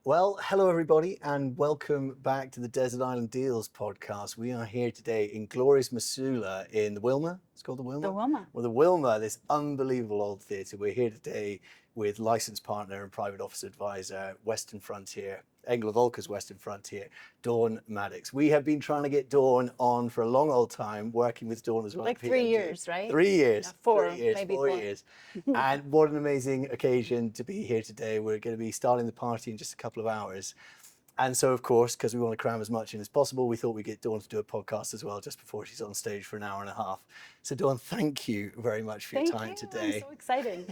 Well, hello everybody, and welcome back to the Desert Island Deals podcast. We are here today in glorious Missoula in the Wilma. It's called the Wilma? The Wilma. Well, the Wilma, this unbelievable old theatre. We're here today with licensed partner and private office advisor, Western Frontier, Engel Völkers Western Frontier, Dawn Maddux. We have been trying to get Dawn on for a long old time, working with Dawn as well. Like 3 years, right? 3 years. Yeah, four, 3 years, maybe 4 four. years. And what an amazing occasion to be here today. We're going to be starting the party in just a couple of hours. And so, of course, because we want to cram as much in as possible, we thought we'd get Dawn to do a podcast as well, just before she's on stage for an hour and a half. So, Dawn, thank you very much for your time today. I'm so exciting.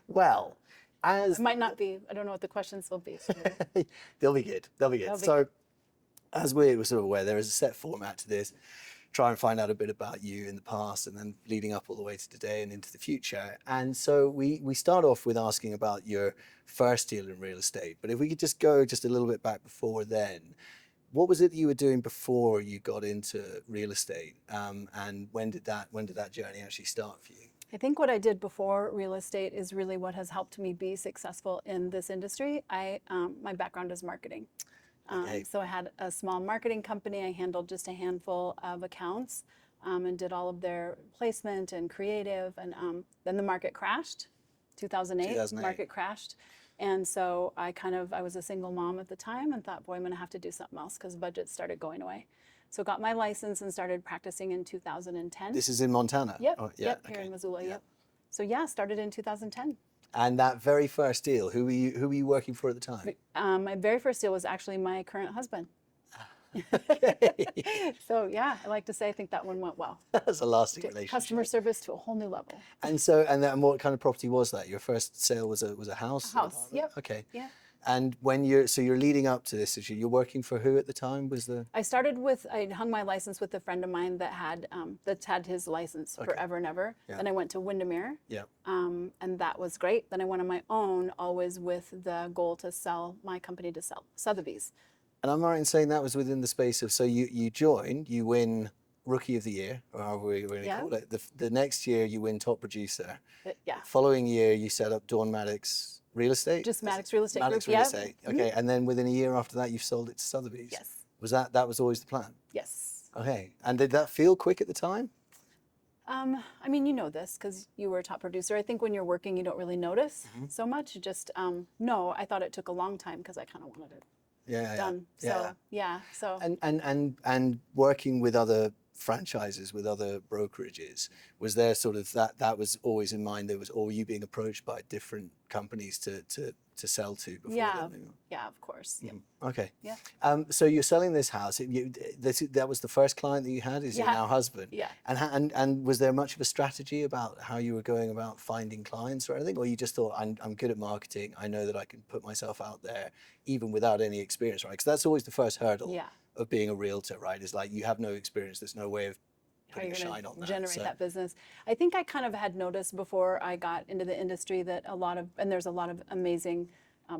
Well, as It might not be. I don't know what the questions will be. So. they'll be good. They'll be good. So, as we're sort of aware, there is a set format to this. Try and find out a bit about you in the past and then leading up all the way to today and into the future. And so we start off with asking about your first deal in real estate. But if we could just go just a little bit back before then, what was it that you were doing before you got into real estate? And when did that journey actually start for you? I think what I did before real estate is really what has helped me be successful in this industry. My background is marketing. Okay. So I had a small marketing company. I handled just a handful of accounts and did all of their placement and creative. And then the market crashed, 2008. Market crashed. And so I was a single mom at the time and thought, boy, I'm going to have to do something else because budgets started going away. So got my license and started practicing in 2010. This is in Montana? Yep, Oh, yeah. yep, here in Missoula, yep. So yeah, started in 2010. And that very first deal, who were you working for at the time? My very first deal was actually my current husband. So yeah, I like to say I think that one went well. That's a lasting relationship. Customer service to a whole new level. And so, and what kind of property was that? Your first sale was a house? A house, yep. Okay. Yeah. And when you're leading up to this issue, you're working for who at the time? I hung my license with a friend of mine that had his license forever and ever. Yeah. Then I went to Windermere. Yeah. And that was great. Then I went on my own, always with the goal to sell my company to Sotheby's. And I'm right in saying that was within the space of, so you joined, you win Rookie of the Year, or however we're going to call it. The next year you win Top Producer. Yeah. Following year you set up Dawn Maddux Real Estate? Just Maddux Real Estate Maddux Group, Real Estate. Okay, and then within a year after that you've sold it to Sotheby's. Yes. Was that was always the plan? Yes. Okay, and did that feel quick at the time? I mean, you know this because you were a top producer. I think when you're working, you don't really notice so much. Just no, I thought it took a long time because I kind of wanted it done. So yeah. So and working with other franchises, with other brokerages, was there sort of that was always in mind? There was, or were you being approached by different companies to sell to before? Yeah, of course. Yep. Okay. Yeah. So you're selling this house. That was the first client that you had, is your now husband? Yeah. And was there much of a strategy about how you were going about finding clients or anything, or you just thought, I'm good at marketing, I know that I can put myself out there even without any experience, right? Because that's always the first hurdle of being a realtor, right? Is like, you have no experience, there's no way of putting a shine on that. Generate that business. I think I kind of had noticed before I got into the industry that there's a lot of amazing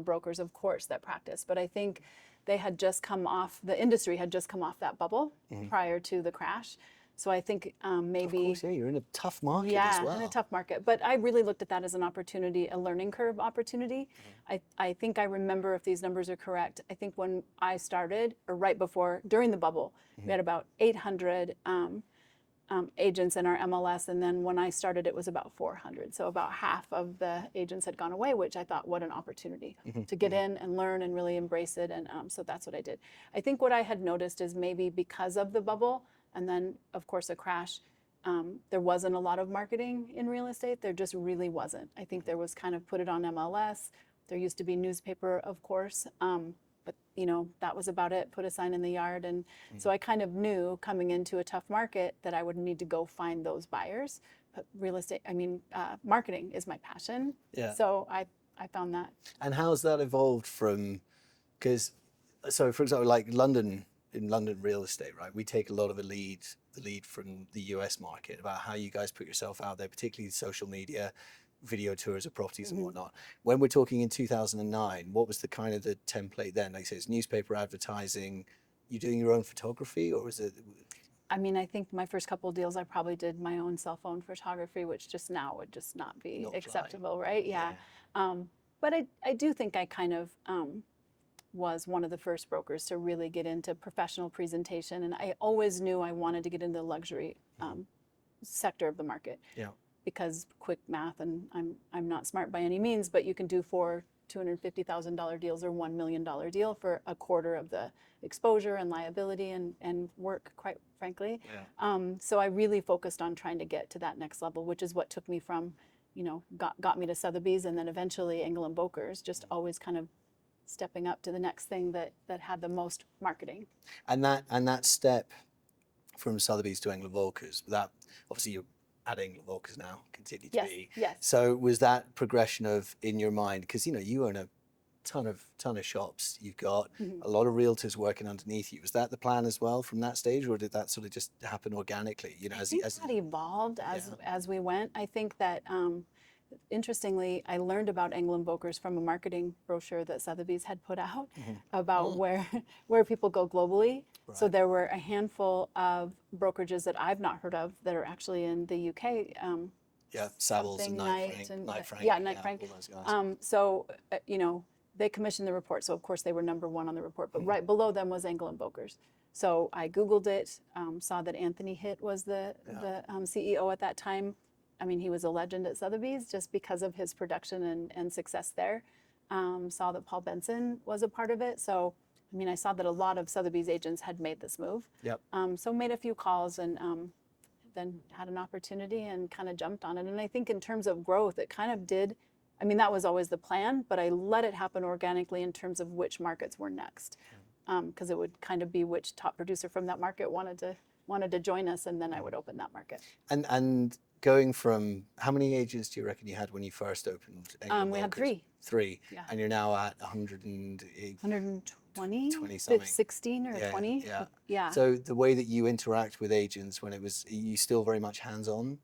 brokers, of course, that practice, but I think the industry had just come off that bubble prior to the crash. So I think maybe... Of course, yeah, you're in a tough market as well. Yeah, in a tough market. But I really looked at that as an opportunity, a learning curve opportunity. I think I remember, if these numbers are correct, I think when I started, or right before, during the bubble, we had about 800 agents in our MLS, and then when I started it was about 400. So about half of the agents had gone away, which I thought, what an opportunity to get in and learn and really embrace it. And so that's what I did. I think what I had noticed is maybe because of the bubble and then of course a crash, there wasn't a lot of marketing in real estate. There just really wasn't. I think there was kind of put it on MLS. There used to be newspaper, of course, but that was about it. Put a sign in the yard. And so I kind of knew coming into a tough market that I would need to go find those buyers. But marketing is my passion. Yeah. So I found that. And how's that evolved from, so for example, like London real estate, right? We take a lot of the lead from the US market about how you guys put yourself out there, particularly social media, video tours of properties and whatnot. When we're talking in 2009, what was the kind of the template then? Like I say, it's newspaper advertising. You doing your own photography, or was it? I mean, I think my first couple of deals, I probably did my own cell phone photography, which just now would just not be acceptable, right? Yeah. But I do think I kind of was one of the first brokers to really get into professional presentation, and I always knew I wanted to get into the luxury sector of the market. Yeah. Because quick math, and I'm not smart by any means, but you can do 4 $250,000 deals or $1 million deal for a quarter of the exposure and liability and work, quite frankly. Yeah. So I really focused on trying to get to that next level, which is what took me from, got me to Sotheby's, and then eventually Engel Völkers, just always kind of stepping up to the next thing that had the most marketing. And that step from Sotheby's to Engel Völkers, that obviously you're at Engel Völkers now, continue to be. Yes. So was that progression of, in your mind, because you own a ton of shops, you've got a lot of realtors working underneath you. Was that the plan as well from that stage, or did that sort of just happen organically? I think that evolved as we went. I think that interestingly, I learned about Engel Völkers from a marketing brochure that Sotheby's had put out about where people go globally. Right. So there were a handful of brokerages that I've not heard of that are actually in the UK. Savills and Knight Frank. Knight Frank. So they commissioned the report, so of course they were number one on the report. But right below them was Engel Völkers. So I Googled it, saw that Anthony Hitt was the CEO at that time. I mean, he was a legend at Sotheby's just because of his production and success there. Saw that Paul Benson was a part of it. So, I mean, I saw that a lot of Sotheby's agents had made this move. Yep. So made a few calls and then had an opportunity and kind of jumped on it. And I think in terms of growth, it kind of did. I mean, that was always the plan, but I let it happen organically in terms of which markets were next. Because it would kind of be which top producer from that market wanted to join us, and then I would open that market. And going from, how many agents do you reckon you had when you first opened Engel Völkers? We had 3. 3. Yeah. And you're now at 120 something. 16 or 20. Yeah. So the way that you interact with agents are you still very much hands-on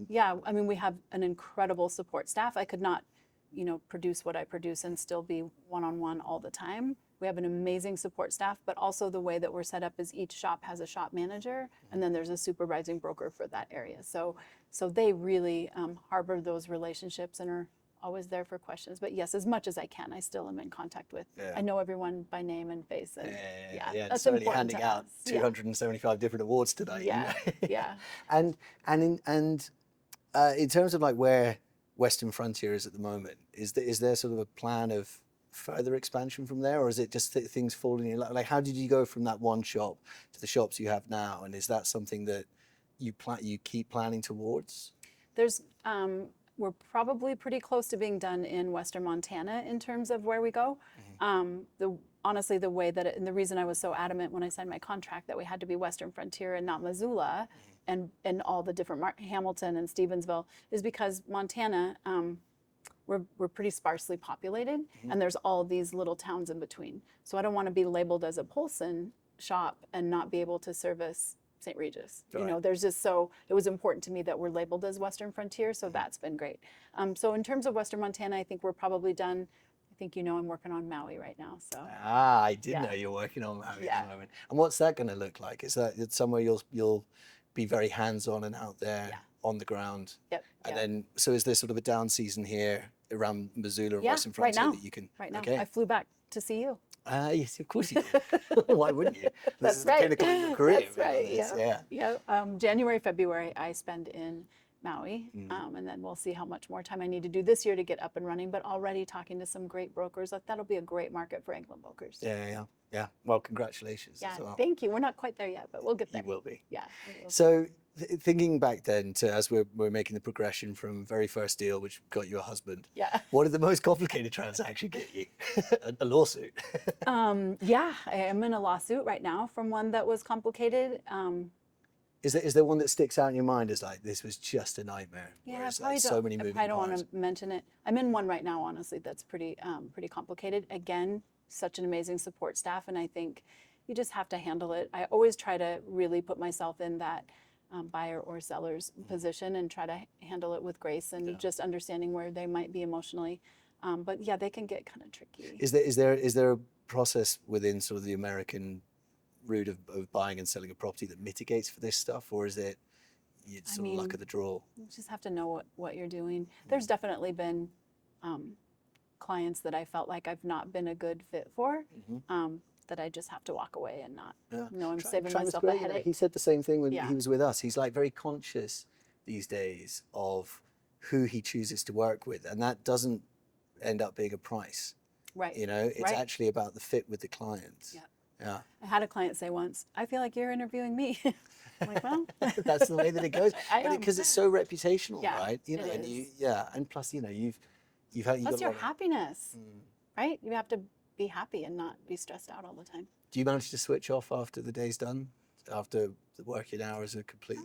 Yeah, I mean, we have an incredible support staff. I could not, produce what I produce and still be one-on-one all the time. We have an amazing support staff, but also the way that we're set up is each shop has a shop manager, and then there's a supervising broker for that area. So they really harbor those relationships and are always there for questions. But yes, as much as I can, I still am in contact with. I know everyone by name and face. And that's certainly handing out 275 different awards today. Yeah. And in terms of like where Western Frontier is at the moment, is there sort of a plan of further expansion from there, or is it just things falling in? Like, how did you go from that one shop to the shops you have now, and is that something that you keep planning towards? There's we're probably pretty close to being done in Western Montana in terms of where we go. Honestly, the way that and the reason I was so adamant when I signed my contract that we had to be Western Frontier and not Missoula, and all the different Hamilton and Stevensville, is because Montana. We're pretty sparsely populated, and there's all these little towns in between. So I don't want to be labeled as a Polson shop and not be able to service St. Regis. Right. There's just it was important to me that we're labeled as Western Frontier, so that's been great. So in terms of Western Montana, I think we're probably done. I think I'm working on Maui right now. So. I did know you're working on Maui at the moment. And what's that going to look like? Is that somewhere you'll be very hands-on and out there on the ground? Yep. And then, so is there sort of a down season here around Missoula and Western Frontier that you can? Right now. Okay. I flew back to see you. Yes, of course you did. Why wouldn't you? That's this right. is the pinnacle of your career. That's right. Yeah. January, February, I spend in Maui, and then we'll see how much more time I need to do this year to get up and running. But already talking to some great brokers, that'll be a great market for Engel Völkers. Yeah. Well, congratulations. Yeah, as well. Thank you. We're not quite there yet, but we'll get there. You will be. Yeah. So thinking back then to as we're making the progression from very first deal, which got you a husband. Yeah. What did the most complicated transaction get you? A lawsuit. Yeah, I am in a lawsuit right now from one that was complicated. Is there one that sticks out in your mind as like, this was just a nightmare? Yeah, like so many moving parts? I don't want to mention it. I'm in one right now, honestly, that's pretty complicated. Again, such an amazing support staff, and I think you just have to handle it. I always try to really put myself in that buyer or seller's position and try to handle it with grace and just understanding where they might be emotionally. But yeah, they can get kind of tricky. Is there a process within sort of the American route of buying and selling a property that mitigates for this stuff, or is it sort of luck of the draw? You just have to know what you're doing. There's definitely been clients that I felt like I've not been a good fit for, that I just have to walk away and not know I'm saving myself a headache. He said the same thing when Yeah. he was with us. He's like very conscious these days of who he chooses to work with, and that doesn't end up being a price. Right. You know, it's actually about the fit with the clients. Yeah. Yeah. I had a client say once, "I feel like you're interviewing me." I'm like, well, that's the way that it goes. Because it's so reputational, Yeah, right? You know, it and is. and plus, you know, you've had Plus your happiness, right? You have to be happy and not be stressed out all the time. Do you manage to switch off after the day's done? After the working hours are complete?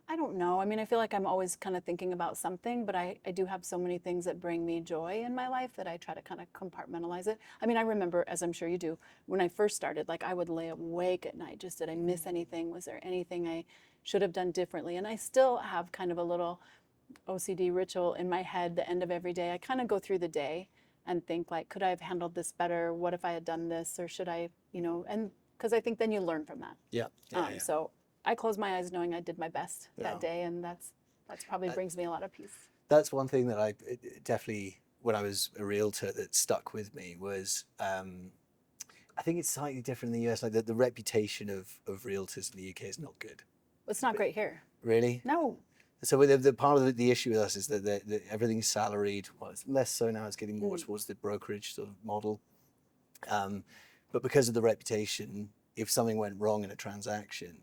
I don't know. I mean, I feel like I'm always kind of thinking about something, but I do have so many things that bring me joy in my life that I try to kind of compartmentalize it. I mean, I remember, as I'm sure you do, when I first started, like I would lay awake at night. Just did I miss anything? Was there anything I should have done differently? And I still have kind of a little OCD ritual in my head the end of every day. I kind of go through the day and think like, could I have handled this better? What if I had done this? Or should I, you know, and because I think then you learn from that. Yeah. So I close my eyes knowing I did my best that day, and that's probably brings me a lot of peace. That's one thing that I definitely, when I was a realtor, that stuck with me was, I think it's slightly different in the US. Like the reputation of realtors in the UK is not good. It's not great here. Really? No. So with the part of the issue with us is that everything's salaried. Well, it's less so now. It's getting more towards the brokerage sort of model. But because of the reputation, if something went wrong in a transaction,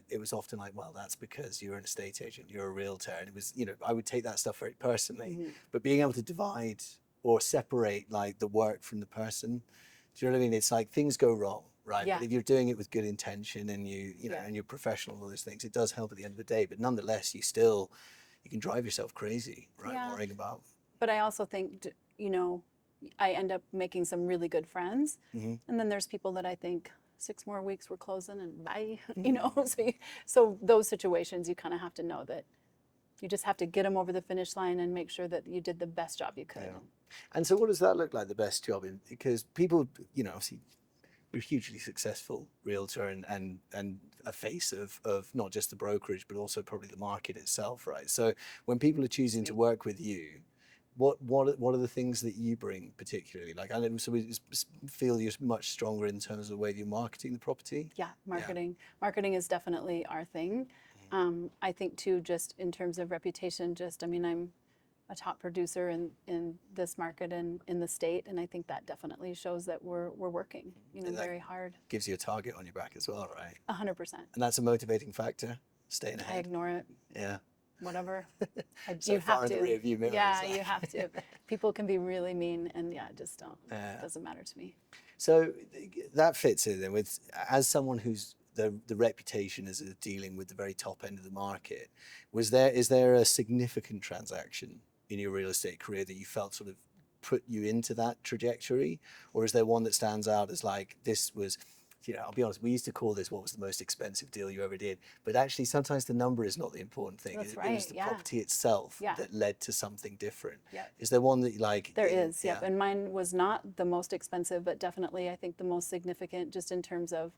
it was often like, well, that's because you're an estate agent, you're a realtor. And it was, you know, I would take that stuff very personally. But being able to divide or separate like the work from the person, do you know what I mean? It's like things go wrong, right? Yeah. But if you're doing it with good intention and you know, and you're professional and all those things, it does help at the end of the day. But nonetheless, you can drive yourself crazy, right? Worrying about. But I also think, you know, I end up making some really good friends. And then there's people that I think 6 more weeks we're closing and bye, you know. So those situations, you kind of have to know that you just have to get them over the finish line and make sure that you did the best job you could. Yeah. And so what does that look like, the best job? Because people, you know, obviously you're a hugely successful realtor and a face of not just the brokerage, but also probably the market itself, right? So when people are choosing to work with you, what are the things that you bring particularly? Like, I know, so we feel you're much stronger in terms of the way you're marketing the property. Yeah, marketing. Marketing is definitely our thing. I think too, just in terms of reputation, I mean, I'm a top producer in this market and in the state, and I think that definitely shows that we're working, you know, very hard. Gives you a target on your back as well, right? 100%. And that's a motivating factor, staying ahead. I ignore it. Yeah. Whatever. So you far have in to. the rearview mirror, Yeah, it's like- you have to. People can be really mean, and just don't. It doesn't matter to me. So that fits in then with, as someone who's the reputation as dealing with the very top end of the market, is there a significant transaction in your real estate career that you felt sort of put you into that trajectory? Or is there one that stands out as like, this was, you know, I'll be honest, we used to call this what was the most expensive deal you ever did. But actually, sometimes the number is not the important thing. That's It right, was the property itself that led to something different. Yeah. Is there one that you like? There is, yep. And mine was not the most expensive, but definitely I think the most significant just in terms of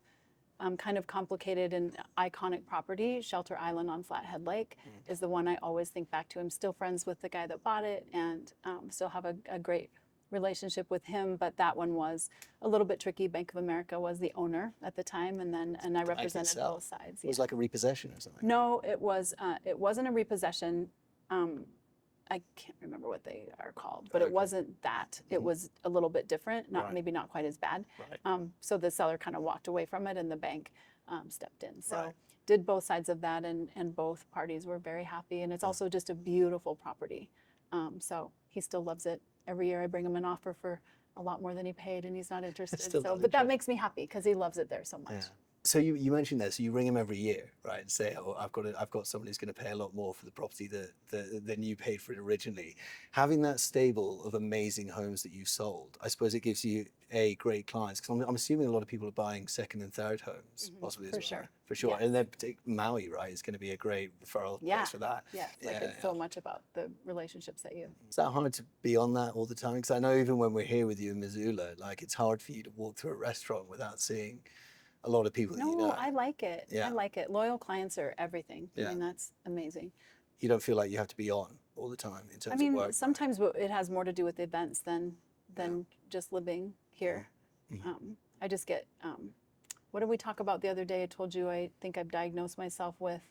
kind of complicated and iconic property. Shelter Island on Flathead Lake is the one I always think back to. I'm still friends with the guy that bought it and still have a great relationship with him, but that one was a little bit tricky. Bank of America was the owner at the time, and I represented both sides. It was like a repossession or something. No, it wasn't a repossession. I can't remember what they are called, but it wasn't that. It was a little bit different, maybe not quite as bad. Right. So the seller kind of walked away from it, and the bank stepped in. So did both sides of that, and both parties were very happy. And it's also just a beautiful property. So he still loves it. Every year I bring him an offer for a lot more than he paid, and he's not interested. But that makes me happy because he loves it there so much. Yeah. So you mentioned that, so you ring him every year, right, and say, oh, I've got someone who's going to pay a lot more for the property than you paid for it originally. Having that stable of amazing homes that you've sold, I suppose it gives you great clients, because I'm assuming a lot of people are buying second and third homes, possibly as well. For sure. Yes. And then Maui, right, is going to be a great referral place for that. Yeah, it's so much about the relationships that you. Is that hard to be on that all the time? Because I know even when we're here with you in Missoula, like it's hard for you to walk through a restaurant without seeing a lot of people that you know. No, I like it. Yeah. I like it. Loyal clients are everything. Yeah. I mean, that's amazing. You don't feel like you have to be on all all the time in terms I of mean, work? sometimes it has more to do with events than just living here. I just get, what did we talk about the other day? I told you I think I've diagnosed myself with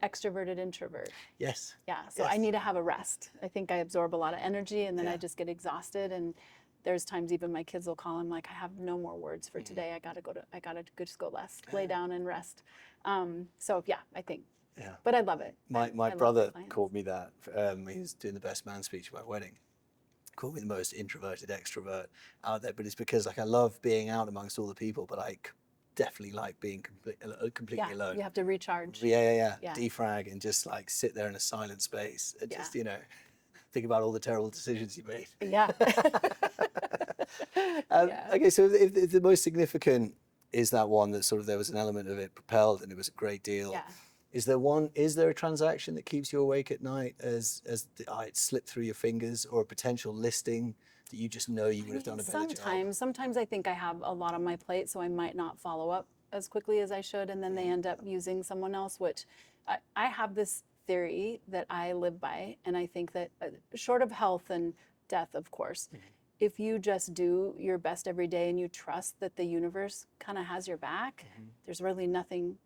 extroverted introvert. Yes. Yeah, so Yes. I need to have a rest. I think I absorb a lot of energy and then I just get exhausted, and there's times even my kids will call, I'm like, I have no more words for today. I gotta just go lay down and rest. So yeah, I think. Yeah. But I love it. My I love brother clients. called me that. He was doing the best man speech at my wedding. Called me the most introverted extrovert out there, but it's because like I love being out amongst all the people, but I definitely like being completely alone. You have to recharge. Yeah. Defrag and just like sit there in a silent space and just, you know, think about all the terrible decisions you made. Yeah. Okay, so if the most significant is that one that sort of there was an element of it propelled and it was a great deal. Yeah. Is there a transaction that keeps you awake at night as it slipped through your fingers, or a potential listing that you just know you would have done a better job? Sometimes I think I have a lot on my plate, so I might not follow up as quickly as I should, and then they end up using someone else, which I have this theory that I live by, and I think that short of health and death, of course, if you just do your best every day and you trust that the universe kind of has your back, there's really nothing.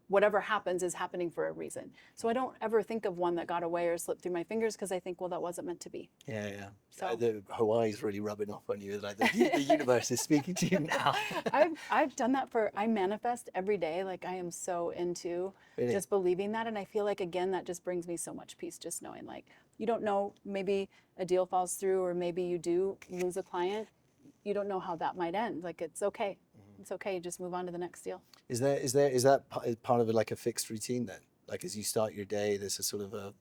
Whatever happens is happening for a reason. So I don't ever think of one that got away or slipped through my fingers because I think, well, that wasn't meant to be. Yeah. So the Hawaii's really rubbing off on you. Like the universe is speaking to you now. I've done that I manifest every day. Like I am so into just believing that, and I feel like again that just brings me so much peace. Just knowing, like, you don't know, maybe a deal falls through, or maybe you do lose a client. You don't know how that might end. Like, it's okay. It's okay. You just move on to the next deal. Is that part of it, like a fixed routine then? Like as you start your day, there's a sort of a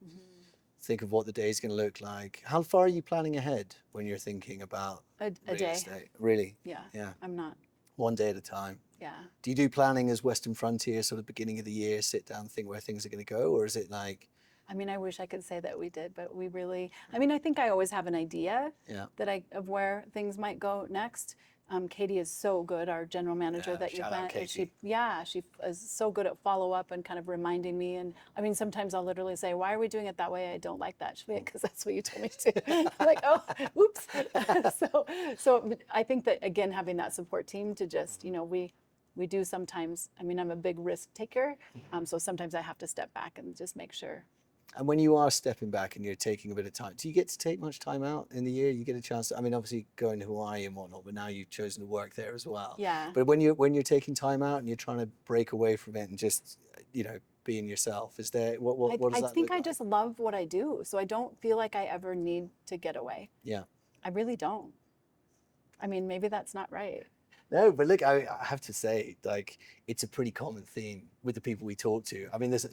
think of what the day is going to look like. How far are you planning ahead when you're thinking about a real day? estate? Really? Yeah. I'm not. One day at a time. Yeah. Do you do planning as Western Frontier, sort of beginning of the year, sit down, think where things are going to go, or is it like? I mean, I wish I could say that we did, but we really. I mean, I think I always have an idea of where things might go next. Katie is so good, our general manager that you met. She is so good at follow up and kind of reminding me. And I mean, sometimes I'll literally say, "Why are we doing it that way? I don't like that." She'll be like, "Because that's what you told me to." I'm like, "Oh, oops." so I think that again, having that support team to just, we do sometimes. I mean, I'm a big risk taker, so sometimes I have to step back and just make sure. And when you are stepping back and you're taking a bit of time, do you get to take much time out in the year? You get a chance to, I mean, obviously going to Hawaii and whatnot, but now you've chosen to work there as well. Yeah. But when you're taking time out and you're trying to break away from it and just, being yourself, is there, what does that look like? I think I just love what I do, so I don't feel like I ever need to get away. Yeah. I really don't. I mean, maybe that's not right. No, but look, I have to say, like, it's a pretty common theme with the people we talk to. I mean, there's,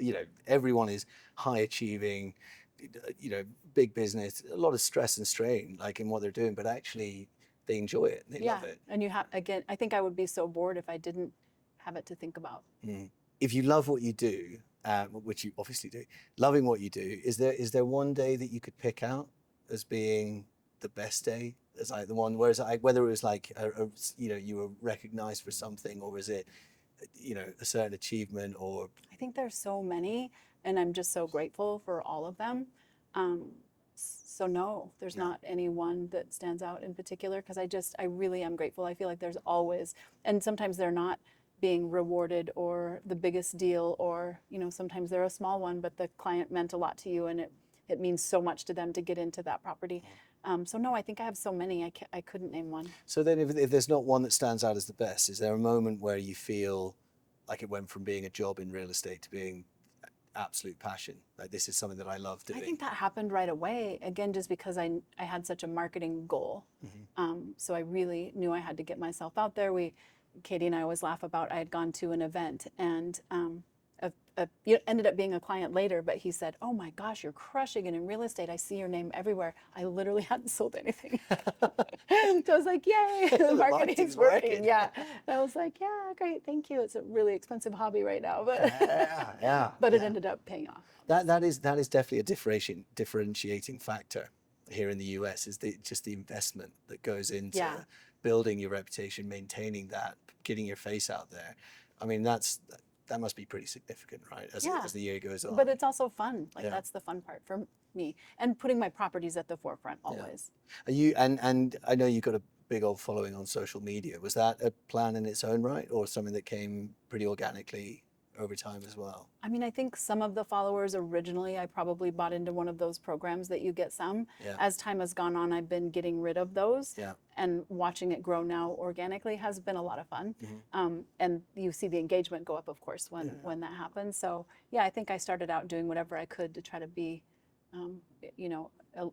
everyone is high achieving, big business, a lot of stress and strain, like in what they're doing, but actually they enjoy it. They love it. And I think I would be so bored if I didn't have it to think about. If you love what you do, which you obviously do, loving what you do, is there one day that you could pick out as being the best day? As like the one, whether it was like you were recognized for something, or was it a certain achievement, or? I think there's so many, and I'm just so grateful for all of them. So no, there's not any one that stands out in particular, because I really am grateful. I feel like there's always, and sometimes they're not being rewarded or the biggest deal, or sometimes they're a small one, but the client meant a lot to you, and it means so much to them to get into that property. So no, I think I have so many, I couldn't name one. So then if there's not one that stands out as the best, is there a moment where you feel like it went from being a job in real estate to being absolute passion? Like, this is something that I love doing. I think that happened right away, again, just because I had such a marketing goal. So I really knew I had to get myself out there. Katie and I always laugh about, I had gone to an event, and ended up being a client later, but he said, "Oh my gosh, you're crushing it in real estate. I see your name everywhere." I literally hadn't sold anything. So I was like, "Yay, the marketing's working." Yeah. And I was like, "Yeah, great, thank you. It's a really expensive hobby right now, but but it ended up paying off." That is definitely a differentiating factor here in the US, is just the investment that goes into building your reputation, maintaining that, getting your face out there. I mean, that's that must be pretty significant, right? Yeah. As the year goes on. But it's also fun. Like Yeah. that's the fun part for me, and putting my properties at the forefront always. Are you, and I know you've got a big old following on social media. Was that a plan in its own right, or something that came pretty organically over time as well? I mean, I think some of the followers originally, I probably bought into one of those programs that you get some. Yeah. As time has gone on, I've been getting rid of those. Yeah. And watching it grow now organically has been a lot of fun. And you see the engagement go up, of course, when that happens. So yeah, I think I started out doing whatever I could to try to be, you know,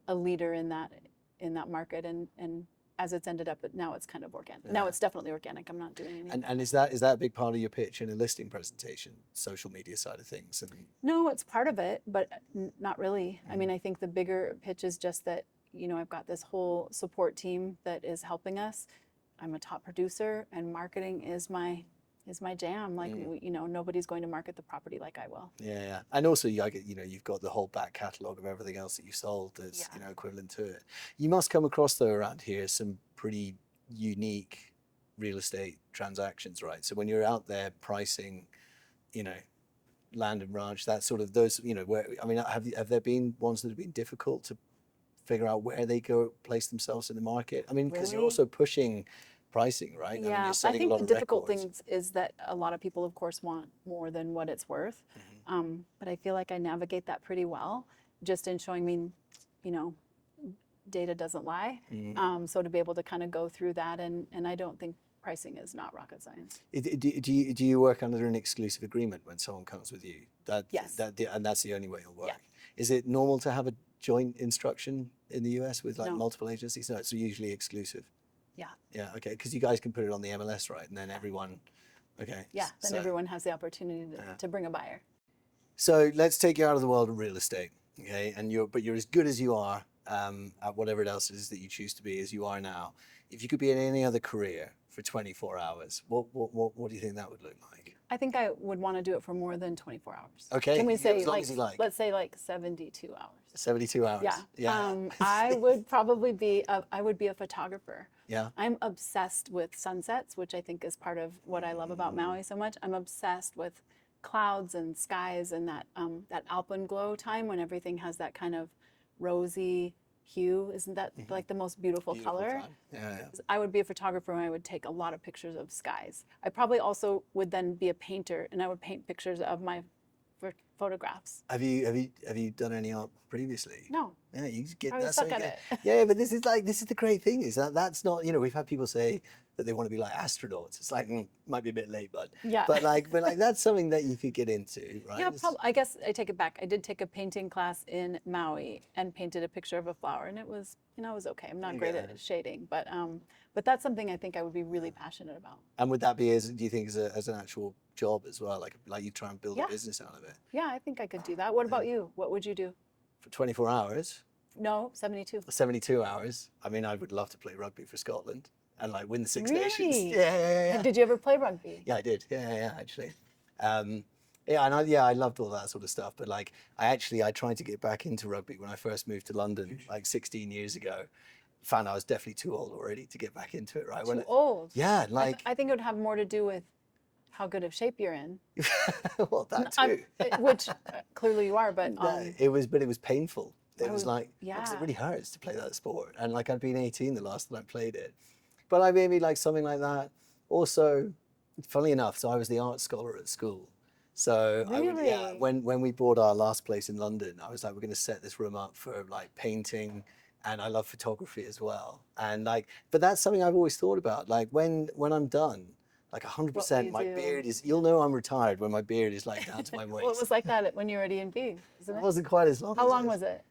a leader in that market. And as it's ended up, but now it's kind of organic. Now it's definitely organic. I'm not doing anything. And is that a big part of your pitch in a listing presentation, social media side of things? And No, it's part of it, but not really. I mean, I think the bigger pitch is just that, you know, I've got this whole support team that is helping us. I'm a top producer, and marketing is my jam. Like, you know, nobody's going to market the property like I will. yeah. And also, you've got the whole back catalogue of everything else that you sold that's you know, equivalent to it. You must come across, though, around here some pretty unique real estate transactions, right? So when you're out there pricing, you know, land and ranch, that sort of those, you know, where, I mean, have there been ones that have been difficult to figure out where they go place themselves in the market? I mean, because you're also pushing pricing, right? Yeah, I mean, you're I setting think a lot the of difficult records. thing is that a lot of people, of course, want more than what it's worth. But I feel like I navigate that pretty well, just in showing me, you know, data doesn't lie. So to be able to kind of go through that, and I don't think pricing is not rocket science. Do you work under an exclusive agreement when someone comes with you? Yes. And that's the only way you'll work. Yeah. Is it normal to have a joint instruction in the US with like No. multiple agencies? No, it's usually exclusive. Yeah. Yeah, okay, because you guys can put it on the MLS, right? And then everyone, okay. Yeah, then so, everyone has the opportunity to bring a buyer. So let's take you out of the world of real estate, okay? But you're as good as you are at whatever else it is that you choose to be as you are now. If you could be in any other career for 24 hours, what do you think that would look like? I think I would want to do it for more than 24 hours. Okay, Can we yeah, say as long as you like. let's say like 72 hours? 72 hours. Yeah. I would probably be a photographer. Yeah. I'm obsessed with sunsets, which I think is part of what I love about Maui so much. I'm obsessed with clouds and skies and that alpenglow time when everything has that kind of rosy hue. Isn't that like the most beautiful color? time. Yeah. I would be a photographer and I would take a lot of pictures of skies. I probably also would then be a painter and I would paint pictures of my photographs. Have you done any art previously? No. Yeah, you get I would that. suck at it. Yeah, but this is the great thing is that's not, you know, we've had people say that they want to be like astronauts. It's like might be a bit late, bud. Yeah. But like that's something that you could get into, right? Yeah, I guess I take it back. I did take a painting class in Maui and painted a picture of a flower, and it was, you know, it was okay. I'm not great at shading, but that's something I think I would be really passionate about. And would that be do you think as an actual job as well? Like you try and build a business out of it? Yeah, I think I could do that. What about you? What would you do? For 24 hours? No, 72. 72 hours. I mean, I would love to play rugby for Scotland and like win the Six Really? Nations. Yeah. Did you ever play rugby? Yeah, I did. Yeah, actually. I loved all that sort of stuff. But like, I tried to get back into rugby when I first moved to London, like 16 years ago. Found I was definitely too old already to get back into it. Right? Too old. Yeah, like. I think it would have more to do with how good of shape you're in. Well, that too. Which clearly you are, but it was painful. It was like, yeah. because it really hurts to play that sport. And like I'd been 18 the last time I played it. But I maybe like something like that. Also, funnily enough, so I was the art scholar at school. So really? When we bought our last place in London, I was like, we're going to set this room up for like painting, and I love photography as well. And like, but that's something I've always thought about. Like when I'm done, like 100%, my beard is. You'll know I'm retired when my beard is like down to my waist. Well, it was like that when you were at E&B, isn't it? It wasn't quite as long. How long was it?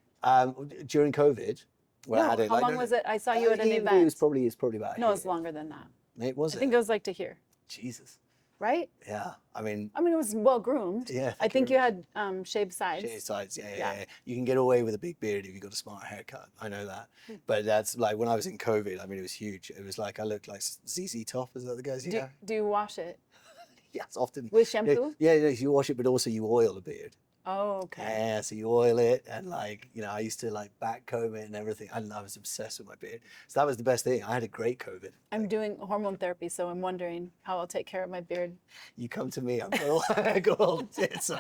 During COVID. When I had it, how long was it? I saw you at an event. It was probably about. No, it's longer than that. It was. I think it was like to here. Jesus. Right? Yeah, I mean. It was well groomed. Yeah. I think you had shaved sides. Shaved sides, yeah. You can get away with a big beard if you've got a smart haircut. I know that. But that's like when I was in COVID. I mean, it was huge. It was like I looked like ZZ Top, is that the guys? Do you wash it? Yes, often. With shampoo? Yeah, you wash it, but also you oil the beard. Oh, okay. Yeah, so you oil it and like, I used to like back comb it and everything. I was obsessed with my beard. So that was the best thing. I had a great COVID. I'm doing hormone therapy, so I'm wondering how I'll take care of my beard. You come to me, I got all the tits.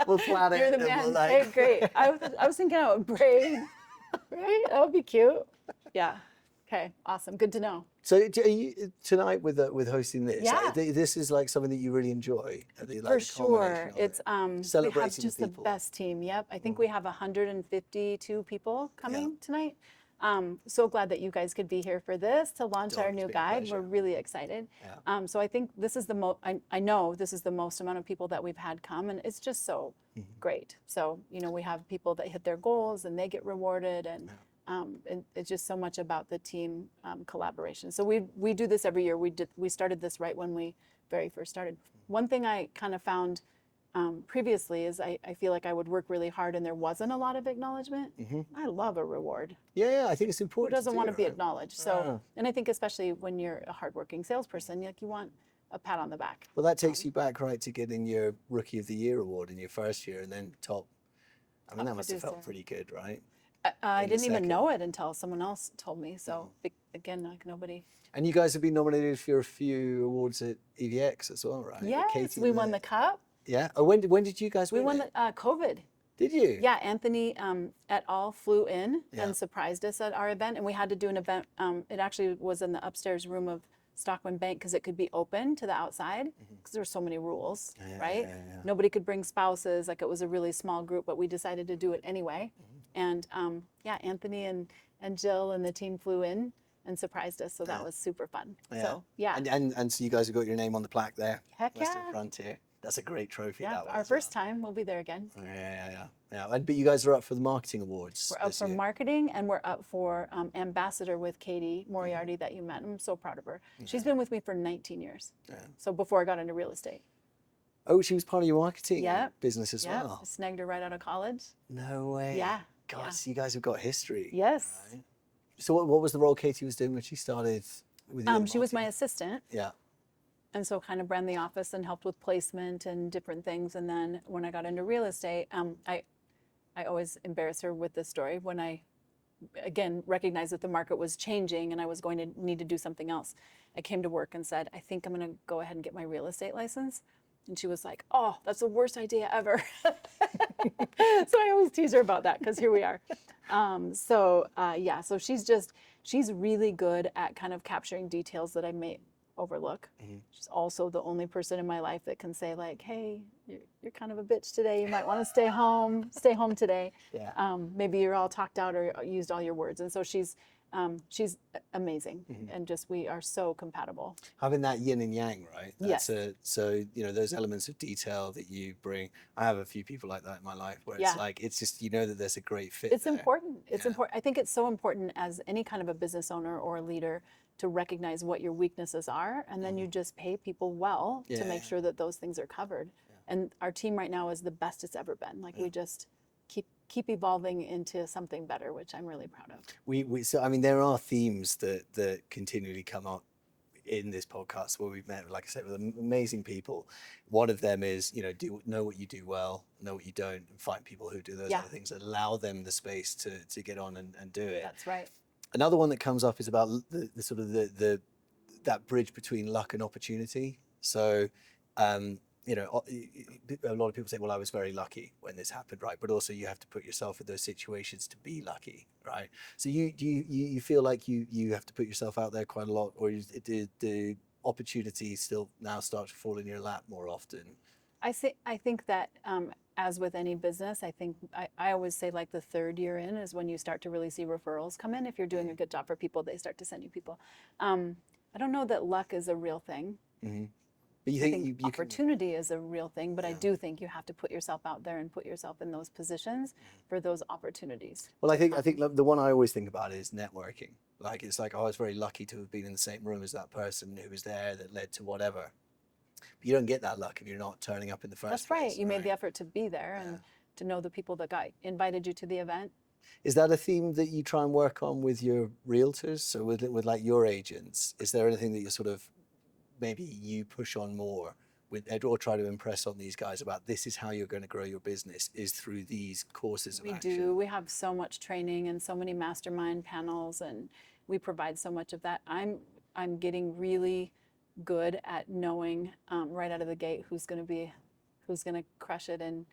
We'll plan it. You're the and man. we'll like... Hey, great. I was thinking I would braid. Right? That would be cute. Yeah. Okay. Awesome. Good to know. So are you, tonight with hosting this, Yeah. this is like something that you really enjoy? For sure. It's we have Celebrating just the people. best team. Yep. I think we have 152 people coming tonight. So glad that you guys could be here for this to launch our It's new been a guide. pleasure. We're really excited. Yeah. So I think this is the I know this is the most amount of people that we've had come, and it's just so great. So we have people that hit their goals and they get rewarded, and it's just so much about the team collaboration. So we do this every year. We started this right when we very first started. One thing I kind of found previously is I feel like I would work really hard and there wasn't a lot of acknowledgement. I love a reward. Yeah, I think it's Who important. doesn't want to be right? acknowledged? So, and I think especially when you're a hardworking salesperson, you want a pat on the back. Well, that takes you back right to getting your Rookie of the Year award in your first year, and then top. I mean, that must have felt producer. pretty good, right? I In the didn't even second. know it until someone else told me. So again, like nobody. And you guys have been nominated for a few awards at EVX as well, right? Yes, Katie we and won the cup. Yeah. Oh, when did you guys We win won it? the COVID. Did you? Yeah, Anthony et al. Flew in Yeah. and surprised us at our event, and we had to do an event. It actually was in the upstairs room of Stockman Bank because it could be open to the outside because there were so many rules, right? Yeah. Nobody could bring spouses. Like it was a really small group, but we decided to do it anyway. And Anthony and Jill and the team flew in and surprised us, so that was super fun. Yeah. So yeah, And so you guys have got your name on the plaque there. Heck Western yeah. Frontier. That's a great trophy. yeah, That one our as first time. We'll be there again. well. Yeah. But you guys are up for the marketing awards. We're up this for year. marketing, and we're up for ambassador with Katie Moriarty that you met. I'm so proud of her. She's been with me for 19 years. Yeah. So before I got into real estate. Oh, she was part of your marketing Yeah. business as Yeah, well. I snagged her right out of college. No way. Yeah. God, yeah. so you guys have got history. Yes. Right? So what was the role Katie was doing when she started with you? in She was my marketing? assistant, Yeah. and so kind of ran the office and helped with placement and different things. And then when I got into real estate, I always embarrass her with this story. When I, again, recognized that the market was changing and I was going to need to do something else, I came to work and said, I think I'm going to go ahead and get my real estate license. And she was like, oh, that's the worst idea ever. So I always tease her about that because here we are. So she's really good at kind of capturing details that I may overlook. She's also the only person in my life that can say like, hey, you're kind of a bitch today. You might want to stay home today. Yeah. Maybe you're all talked out or used all your words. And so she's amazing. And just, we are so compatible. Having that yin and yang, right? That's Yes. so those elements of detail that you bring. I have a few people like that in my life where Yeah. it's like it's just that there's a great fit. It's there. important. It's Yeah. important. I think it's so important as any kind of a business owner or a leader to recognize what your weaknesses are, and then you just pay people well to make Yeah. sure that those things are covered. And our team right now is the best it's ever been. Like we just keep evolving into something better, which I'm really proud of. So I mean there are themes that continually come up in this podcast where we've met, like I said, with amazing people. One of them is, know what you do well, know what you don't, and find people who do those Yeah. other things. Allow them the space to get on and do it. That's right. Another one that comes up is about the sort of that bridge between luck and opportunity. So, a lot of people say, well, I was very lucky when this happened, right? But also you have to put yourself in those situations to be lucky, right? So you feel like you have to put yourself out there quite a lot, or did the opportunity still now start to fall in your lap more often? I think that as with any business, I always say like the third year in is when you start to really see referrals come in. If you're doing a good job for people, they start to send you people. I don't know that luck is a real thing. But you I think think you can, opportunity is a real thing, but I do think you have to put yourself out there and put yourself in those positions for those opportunities. well, I think the one I always think about is networking. Like it's like, oh, I was very lucky to have been in the same room as that person who was there that led to whatever. But you don't get that luck if you're not turning up in the first That's place. right. You made the effort to be there and to know the people that got invited you to the event. Is that a theme that you try and work on with your realtors? So with like your agents, is there anything that you sort of maybe you push on more with or try to impress on these guys about this is how you're going to grow your business is through these courses of We action? do. We have so much training and so many mastermind panels, and we provide so much of that. I'm getting really good at knowing right out of the gate who's going to crush it and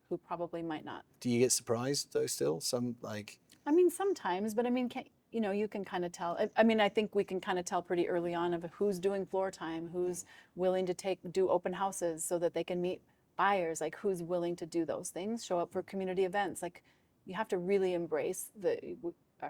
who probably might not. Do you get surprised though still? Some like... I mean, sometimes, but I mean, you know, you can kind of tell. I mean, I think we can kind of tell pretty early on of who's doing floor time, who's willing to do open houses so that they can meet buyers, like who's willing to do those things, show up for community events. Like, you have to really embrace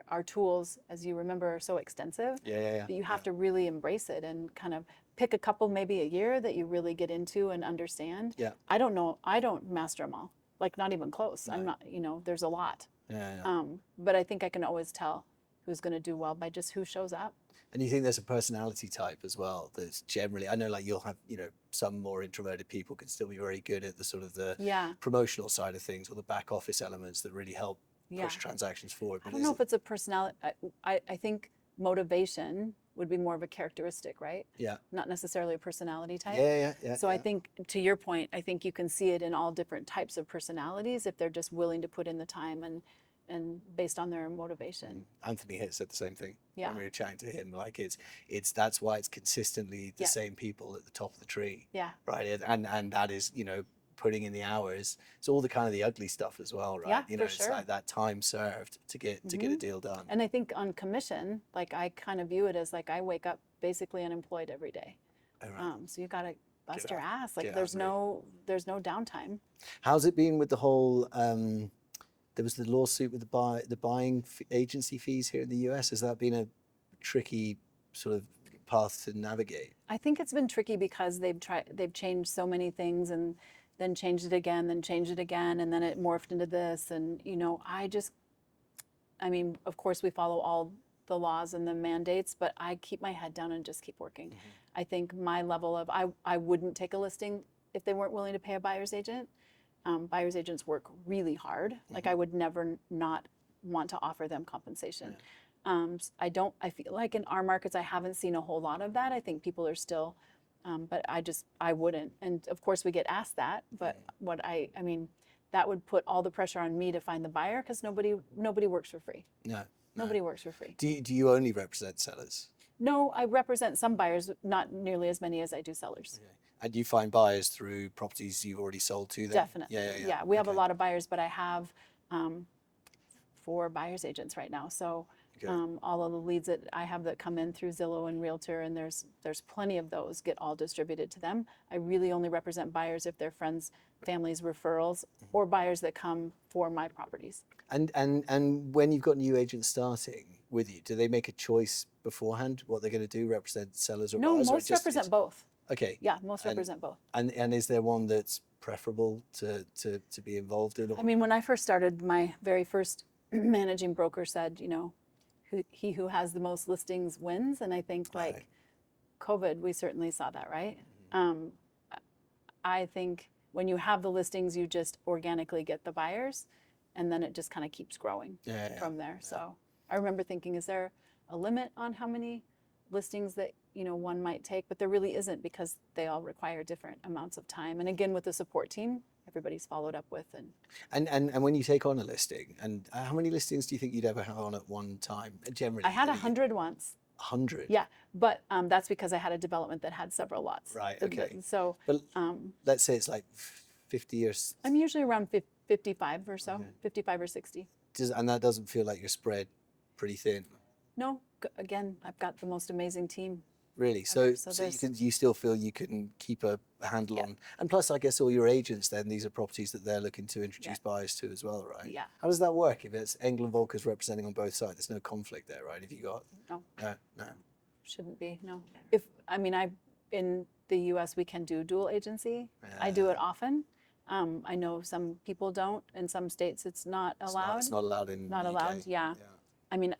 our tools, as you remember, are so extensive. Yeah. But you have to really embrace it and kind of pick a couple maybe a year that you really get into and understand. Yeah. I don't know. I don't master them all. Like, not even close. No. I'm not, you know, there's a lot. Yeah. But I think I can always tell who's going to do well by just who shows up. And you think there's a personality type as well that's generally, I know like you'll have, you know, some more introverted people can still be very good at the sort of the promotional side of things or the back office elements that really help push transactions forward. I don't know if it's a personality. I think motivation would be more of a characteristic, right? Yeah. Not necessarily a personality type. Yeah. So I think, to your point, I think you can see it in all different types of personalities if they're just willing to put in the time and based on their motivation. Anthony Hitt said the same thing when we were chatting to him. Like it's that's why it's consistently the same people at the top of the tree. Yeah. Right. And that is, you know, putting in the hours. It's all the kind of the ugly stuff as well, right? Yeah, you know, for it's sure. like that time served to get a deal done. And I think on commission, like, I kind of view it as like I wake up basically unemployed every day. All right. So you got to bust Get your out. ass. Like, Get there's out, no downtime. How's it been with the whole? There was the lawsuit with the buying agency fees here in the US. Has that been a tricky sort of path to navigate? I think it's been tricky because they've changed so many things and then changed it again, then changed it again, and then it morphed into this. And, you know, I mean, of course we follow all the laws and the mandates, but I keep my head down and just keep working. Mm-hmm. I think my level of, I wouldn't take a listing if they weren't willing to pay a buyer's agent. Buyer's agents work really hard. Mm-hmm. Like, I would never not want to offer them compensation. Yeah. I feel like in our markets, I haven't seen a whole lot of that. I think people are still, but I wouldn't. And of course we get asked that, but I mean, that would put all the pressure on me to find the buyer, because nobody works for free. No. Nobody works for free. Do you only represent sellers? No, I represent some buyers, not nearly as many as I do sellers. Okay. And you find buyers through properties you've already sold to them? Definitely. Yeah, we have a lot of buyers, but I have 4 buyer's agents right now. So all of the leads that I have that come in through Zillow and Realtor, and there's plenty of those, get all distributed to them. I really only represent buyers if they're friends, families, referrals, or buyers that come for my properties. And when you've got new agents starting with you, do they make a choice beforehand what they're going to do, represent sellers or buyers? No, most represent both. Okay. Yeah, most represent both. And is there one that's preferable to be involved in? I mean, when I first started, my very first managing broker said, you know, he who has the most listings wins. And I think, like, COVID, we certainly saw that, right? Mm-hmm. I think when you have the listings, you just organically get the buyers, and then it just kind of keeps growing from there. Yeah. So I remember thinking, is there a limit on how many listings that, you know, one might take? But there really isn't, because they all require different amounts of time. And again, with the support team, everybody's followed up with. And when you take on a listing, and how many listings do you think you'd ever have on at one time, generally? I had 100 once. 100? Yeah, but that's because I had a development that had several lots. Right, okay. So, but let's say it's like 50 or... I'm usually around 55 or so, 55 or 60. And that doesn't feel like you're spread pretty thin? No, again, I've got the most amazing team. Really? So you still feel you can keep a handle on, and plus I guess all your agents then, these are properties that they're looking to introduce buyers to as well, right? Yeah. How does that work if it's Engel Völkers representing on both sides? There's no conflict there, right? If you got... No. Shouldn't be, no. In the US we can do dual agency. I do it often. I know some people don't. In some states it's not allowed. It's not allowed in Not the UK. allowed, yeah. I mean,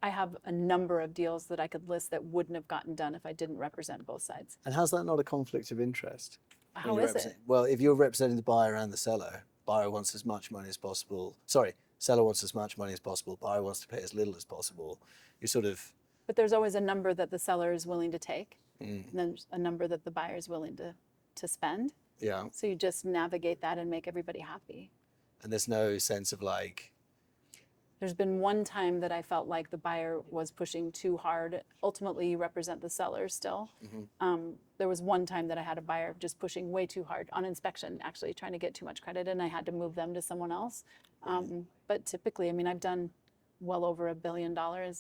I have a number of deals that I could list that wouldn't have gotten done if I didn't represent both sides. And how's that not a conflict of interest? How is it? Well, if you're representing the buyer and the seller, buyer wants as much money as possible. Sorry, seller wants as much money as possible, buyer wants to pay as little as possible. You're sort of... But there's always a number that the seller is willing to take, and then there's a number that the buyer is willing to to spend. Yeah. So you just navigate that and make everybody happy. And there's no sense of like, There's been one time that I felt like the buyer was pushing too hard. Ultimately, you represent the seller still. There was one time that I had a buyer just pushing way too hard on inspection, actually trying to get too much credit, and I had to move them to someone else. But typically, I mean, I've done well over $1 billion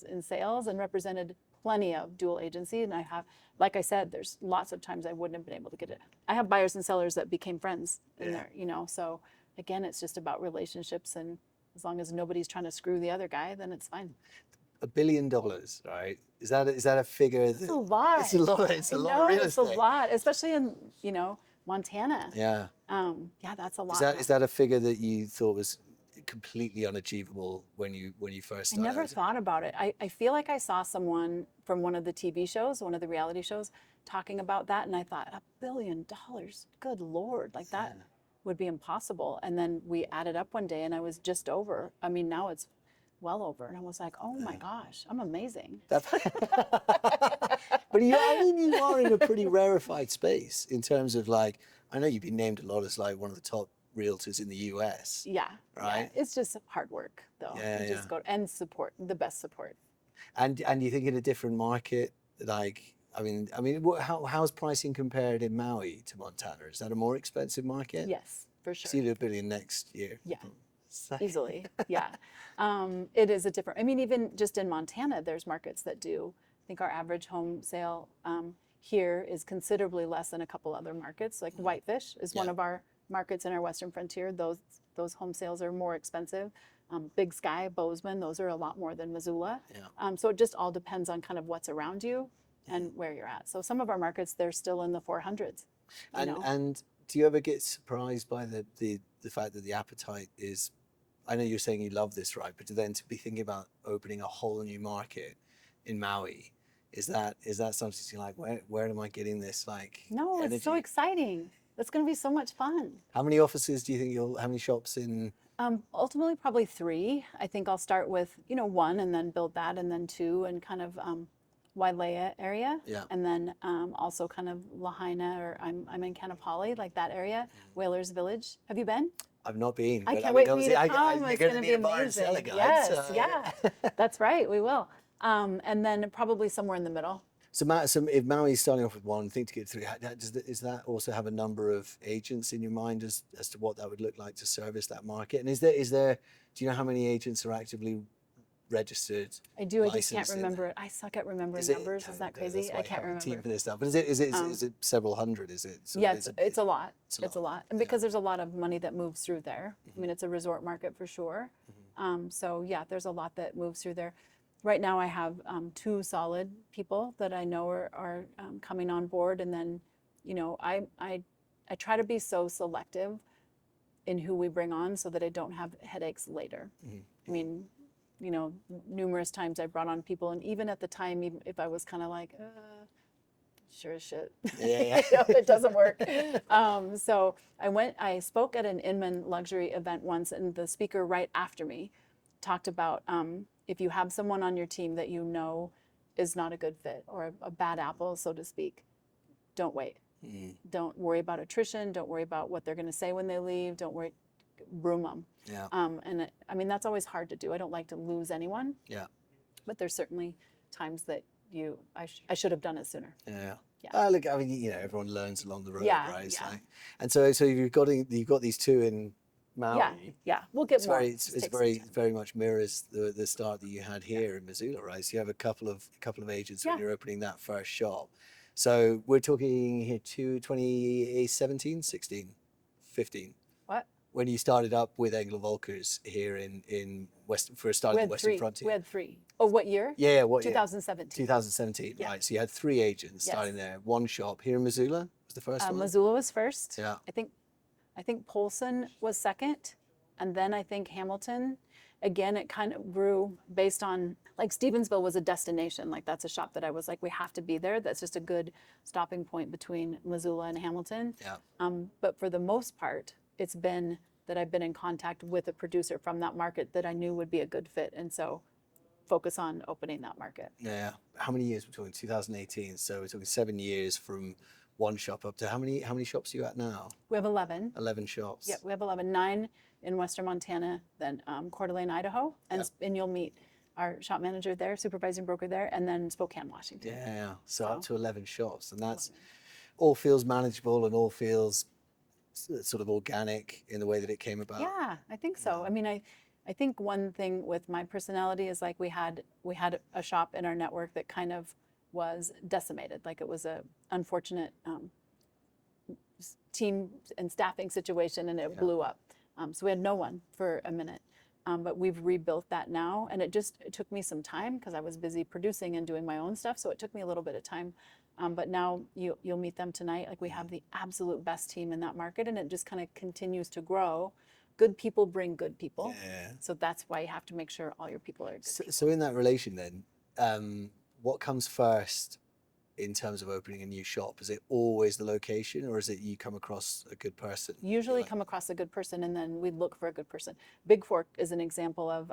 in sales and represented plenty of dual agency. And I have, like I said, there's lots of times I wouldn't have been able to get it. I have buyers and sellers that became friends in there, you know. So again, it's just about relationships, and as long as nobody's trying to screw the other guy, then it's fine. $1 billion, right? Is that a figure? It's a lot. It's a lot. It's a lot of real estate. It's a lot, especially in, you know, Montana. Yeah. Yeah, that's a lot. Is that a figure that you thought was completely unachievable when you first I started? never thought about it. I feel like I saw someone from one of the TV shows, one of the reality shows, talking about that, and I thought, $1 billion, good Lord, like that would be impossible. And then we added up one day, and I was just over. I mean, now it's well over, and I was like, oh my gosh, I'm amazing. But you are in a pretty rarefied space in terms of like, I know you've been named a lot as like one of the top realtors in the US. Yeah. Right. Yeah. It's just hard work, though. Yeah, You just go and support, the best support. And you think in a different market, like, I mean, how's pricing compared in Maui to Montana? Is that a more expensive market? Yes, for sure. So you do $1 billion next year. Yeah. Easily. Yeah. It is a different, I mean, even just in Montana, there's markets that do. I think our average home sale here is considerably less than a couple other markets. Like Whitefish is one of our markets in our Western Frontier. Those home sales are more expensive. Big Sky, Bozeman, those are a lot more than Missoula. Yeah. So it just all depends on kind of what's around you and where you're at. So some of our markets, they're still in the 400s. And do you ever get surprised by the fact that the appetite is, I know you're saying you love this, right? But then to be thinking about opening a whole new market in Maui, is that something you're like, where am I getting this like No, energy? it's so exciting. That's going to be so much fun. How many offices do you think how many shops in? Ultimately, probably 3. I think I'll start with, 1 and then build that, and then 2 and kind of Wailea area. Yeah. And then also kind of Lahaina, or I'm in Kanapali, like that area, Whalers Village. Have you been? I've not been. I but can't wait for you to obviously come. It's going to be a buyer and seller amazing. guide, Yes, so- yeah. That's right, we will. And then probably somewhere in the middle. So if Maui's starting off with 1, think to get 3, does that also have a number of agents in your mind as to what that would look like to service that market? And is there do you know how many agents are actively registered? I do. I just can't licensed in remember it. I suck at remembering there? numbers. Is that That's crazy? why I you can't have a team remember. for this stuff. But is it several hundred? Is it? Yeah, it's a lot. It's It's a lot. And because there's a lot of money that moves through there. I mean, it's a resort market for sure. So yeah, there's a lot that moves through there. Right now I have 2 solid people that I know are coming on board. And then, I try to be so selective in who we bring on so that I don't have headaches later. I mean, numerous times I brought on people, and even at the time, even if I was kind of like, sure as shit, Yeah. it doesn't work. So I spoke at an Inman luxury event once, and the speaker right after me talked about if you have someone on your team that you know is not a good fit or a bad apple, so to speak, don't wait. Don't worry about attrition. Don't worry about what they're going to say when they leave. Don't worry, broom them. Yeah. And I mean, that's always hard to do. I don't like to lose anyone. Yeah. But there's certainly times that I should have done it sooner. Yeah. Yeah. Look, I mean, everyone learns along the road, Yeah, right? It's yeah. like, and so you've got these 2 in Maui. Yeah. We'll get more. It's very much mirrors the start that you had here in Missoula, right? So you have a couple of agents when you're opening that first shop. So we're talking here 2017, 16, 15. What? When you started up with Engel Völkers here in Western Western Frontier. We had 3. Oh, what year? Yeah, what year? 2017. 2017, right. So you had 3 agents starting there, 1 shop. Here in Missoula was the first one? Missoula was first. Yeah. I think Polson was second, and then I think Hamilton. Again, it kind of grew based on, like, Stevensville was a destination. Like, that's a shop that I was like, we have to be there. That's just a good stopping point between Missoula and Hamilton. Yeah. But for the most part, it's been that I've been in contact with a producer from that market that I knew would be a good fit. And so focus on opening that market. Yeah. How many years? We're talking 2018. So we're talking 7 years from one shop up to how many shops are you at now? We have 11. 11 shops. Yeah, we have 11, 9 in Western Montana, then Coeur d'Alene, Idaho, and you'll meet our shop manager there, supervising broker there, and then Spokane, Washington. Yeah, so up to 11 shops, and that's all feels manageable and all feels sort of organic in the way that it came about. Yeah, I think so. I mean, I think one thing with my personality is like we had a shop in our network that kind of was decimated. Like it was a unfortunate team and staffing situation, and it blew up. So we had no one for a minute. But we've rebuilt that now, and it took me some time because I was busy producing and doing my own stuff. So it took me a little bit of time. But now you'll meet them tonight. Like we have the absolute best team in that market, and it just kind of continues to grow. Good people bring good people. Yeah. So that's why you have to make sure all your people are good. So in that relation then, what comes first in terms of opening a new shop? Is it always the location, or is it you come across a good person? Usually come across a good person, and then we look for a good person. Big Fork is an example of,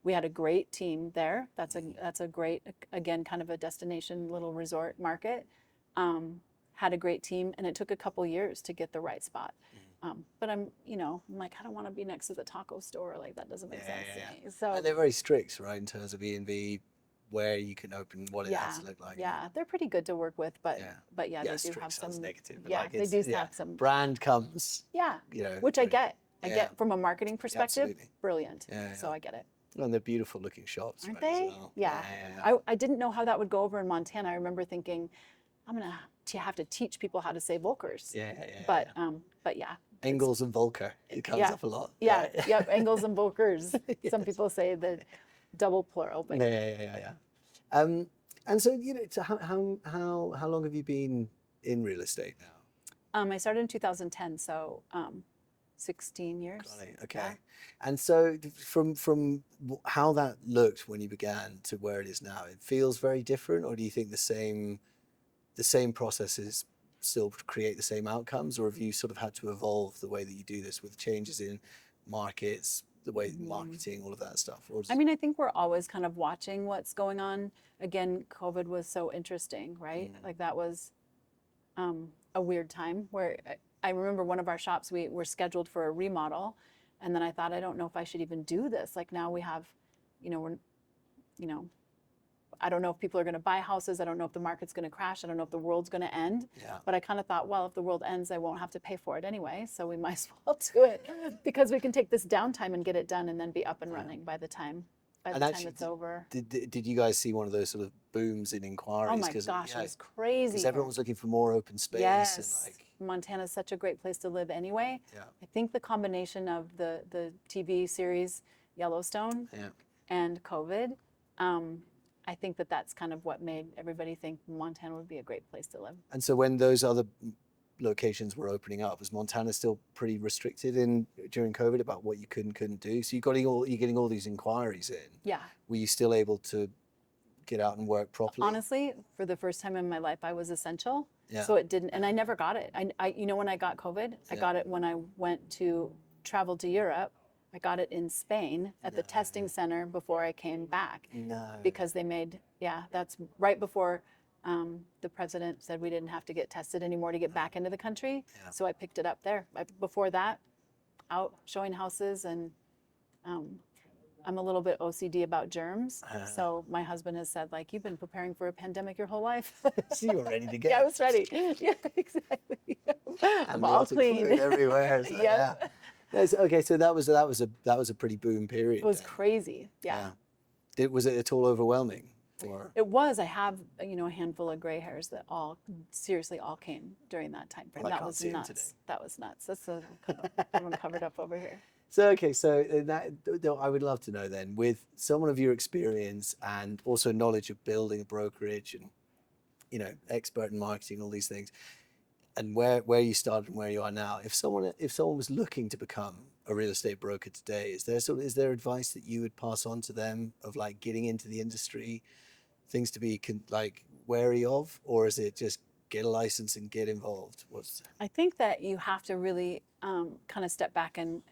we had a great team there. That's a great, again, kind of a destination little resort market. Had a great team, and it took a couple years to get the right spot. But I'm like, I don't want to be next to the taco store. Like that doesn't make sense to me. So and they're very strict, right, in terms of E&B, where you can open, what it has to look like. Yeah, they're pretty good to work with, but they do have some negative. But yeah, like they do have some brand comes. Yeah, which I get. I get from a marketing perspective, brilliant. Yeah. So I get it. And they're beautiful looking shops, aren't right, they? as well. Yeah. I didn't know how that would go over in Montana. I remember thinking, I'm gonna have to teach people how to say Volkers. But yeah. Engels and Volker, it comes up a lot. Yeah, yep, Engels and Volkers. Some people say the double plural. But Yeah. And so, so how long have you been in real estate now? I started in 2010, so 16 years. Got it. Okay. Yeah. And so from how that looked when you began to where it is now, it feels very different, or do you think the same processes still create the same outcomes, or have you sort of had to evolve the way that you do this with changes in markets, the way marketing, all of that stuff? Or I mean, I think we're always kind of watching what's going on. Again, COVID was so interesting, right? Like that was a weird time where I remember one of our shops, we were scheduled for a remodel, and then I thought, I don't know if I should even do this. Like now we have, I don't know if people are going to buy houses. I don't know if the market's going to crash. I don't know if the world's going to end. Yeah. But I kind of thought, well, if the world ends, I won't have to pay for it anyway. So we might as well do it because we can take this downtime and get it done and then be up and running by the time it's over. Did you guys see one of those sort of booms in inquiries? Oh my gosh, it was crazy. Because everyone was looking for more open space. Yes. And Montana's such a great place to live anyway. Yeah. I think the combination of the TV series Yellowstone and COVID, I think that's kind of what made everybody think Montana would be a great place to live. And so when those other locations were opening up, was Montana still pretty restricted during COVID about what you could and couldn't do? So you're getting all these inquiries in. Yeah. Were you still able to get out and work properly? Honestly, for the first time in my life, I was essential. Yeah. So it didn't, and I never got it. I when I got COVID, I got it when I went to travel to Europe. I got it in Spain at the testing center before I came back. No. Because they made, that's right before the president said we didn't have to get tested anymore to get back into the country. Yeah. So I picked it up there. Before that, out showing houses, and I'm a little bit OCD about germs. So my husband has said, like, you've been preparing for a pandemic your whole life. So you were ready to go. Yeah, I was ready. Yeah, exactly. I'm all clean. Everywhere. So, yeah. Okay, so that was a pretty boom period. It was crazy. Yeah. Was it at all overwhelming? Or? It was. I have a handful of gray hairs that all came during that time frame. Well, that was nuts. That was nuts. That's everyone covered up over here. So I would love to know then, with someone of your experience and also knowledge of building a brokerage and expert in marketing, all these things, and where you started and where you are now, if someone was looking to become a real estate broker today, is there advice that you would pass on to them of like getting into the industry, things to be wary of, or is it just get a license and get involved? I think that you have to really kind of step back and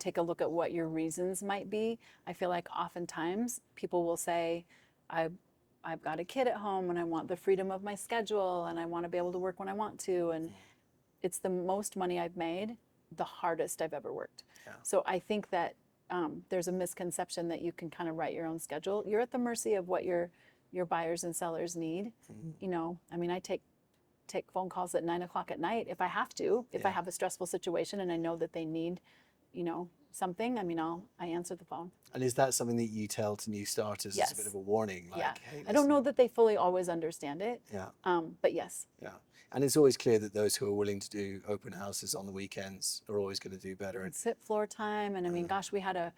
take a look at what your reasons might be. I feel like oftentimes people will say, I I've got a kid at home and I want the freedom of my schedule and I want to be able to work when I want to. And it's the most money I've made, the hardest I've ever worked. Yeah. So I think that there's a misconception that you can kind of write your own schedule. You're at the mercy of what your buyers and sellers need. You know, I mean, I take phone calls at 9 o'clock at night if I have to, if I have a stressful situation and I know that they need, you know, something. I mean, I answer the phone. And is that something that you tell to new starters Yes. as a bit of a warning? Like, Yeah. hey, I don't listen. know that they fully always understand it. Yeah. But yes. Yeah. And it's always clear that those who are willing to do open houses on the weekends are always going to do better. And sit floor time. And I mean, gosh, we had a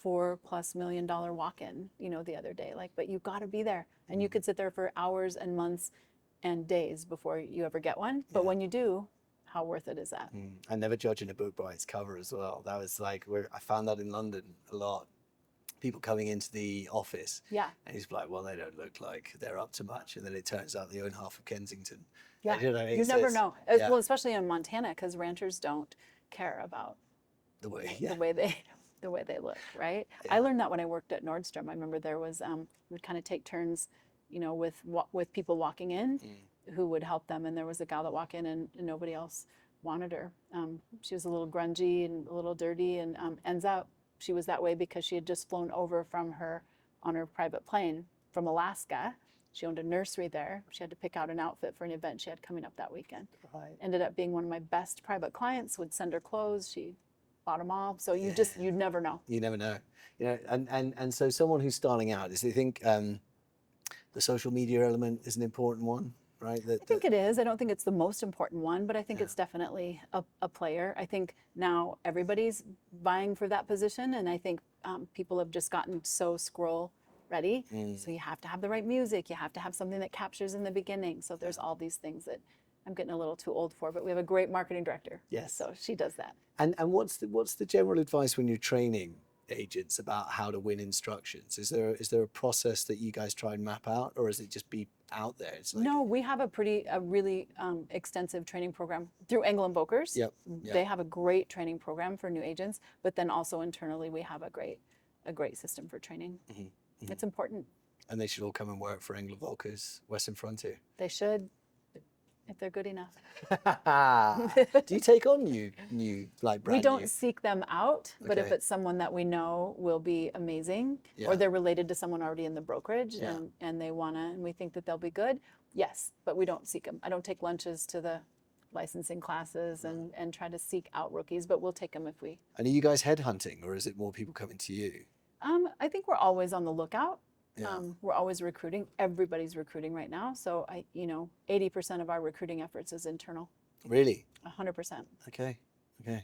$4+ million walk-in, you know, the other day. Like, but you got to be there. And you could sit there for hours and months and days before you ever get one. But when you do, how worth it is that? And never judging a book by its cover as well. That was like, I found that in London a lot. People coming into the office. Yeah. And he's like, well, they don't look like they're up to much. And then it turns out they own half of Kensington. Yeah. You know what I mean? You So never it's- know. yeah. Well, especially in Montana, because ranchers don't care about The way, the way they look, right? I learned that when I worked at Nordstrom. I remember there was we'd kind of take turns, you know, with people walking in who would help them, and there was a gal that walked in and nobody else wanted her. She was a little grungy and a little dirty, and ends out she was that way because she had just flown over from on her private plane from Alaska. She owned a nursery there. She had to pick out an outfit for an event she had coming up that weekend. Right. Ended up being one of my best private clients. Would send her clothes. She bought them all. So you'd never know. You never know. You know, and so someone who's starting out, do you think the social media element is an important one, right? I think it is. I don't think it's the most important one, but I think it's definitely a player. I think now everybody's vying for that position, and I think people have just gotten so scroll ready. So you have to have the right music. You have to have something that captures in the beginning. So there's all these things that I'm getting a little too old for, but we have a great marketing director. Yes. So she does that. And what's the general advice when you're training agents about how to win instructions? Is there a process that you guys try and map out, or is it just be out there? It's like, No, we have a really extensive training program through Engel Völkers. Yep. They have a great training program for new agents, but then also internally we have a great system for training. It's important. And they should all come and work for Engel Völkers Western Frontier. They should, if they're good enough. Do you take on new like brand We don't new? seek them out, but if Okay. it's someone that we know will be amazing, Yeah. or they're related to someone already in the brokerage Yeah. and and we think that they'll be good, yes, but we don't seek them. I don't take lunches to the licensing classes and try to seek out rookies, but we'll take them if we. And are you guys headhunting, or is it more people coming to you? I think we're always on the lookout. Yeah. We're always recruiting. Everybody's recruiting right now. So 80% of our recruiting efforts is internal. Really? 100%. Okay. Got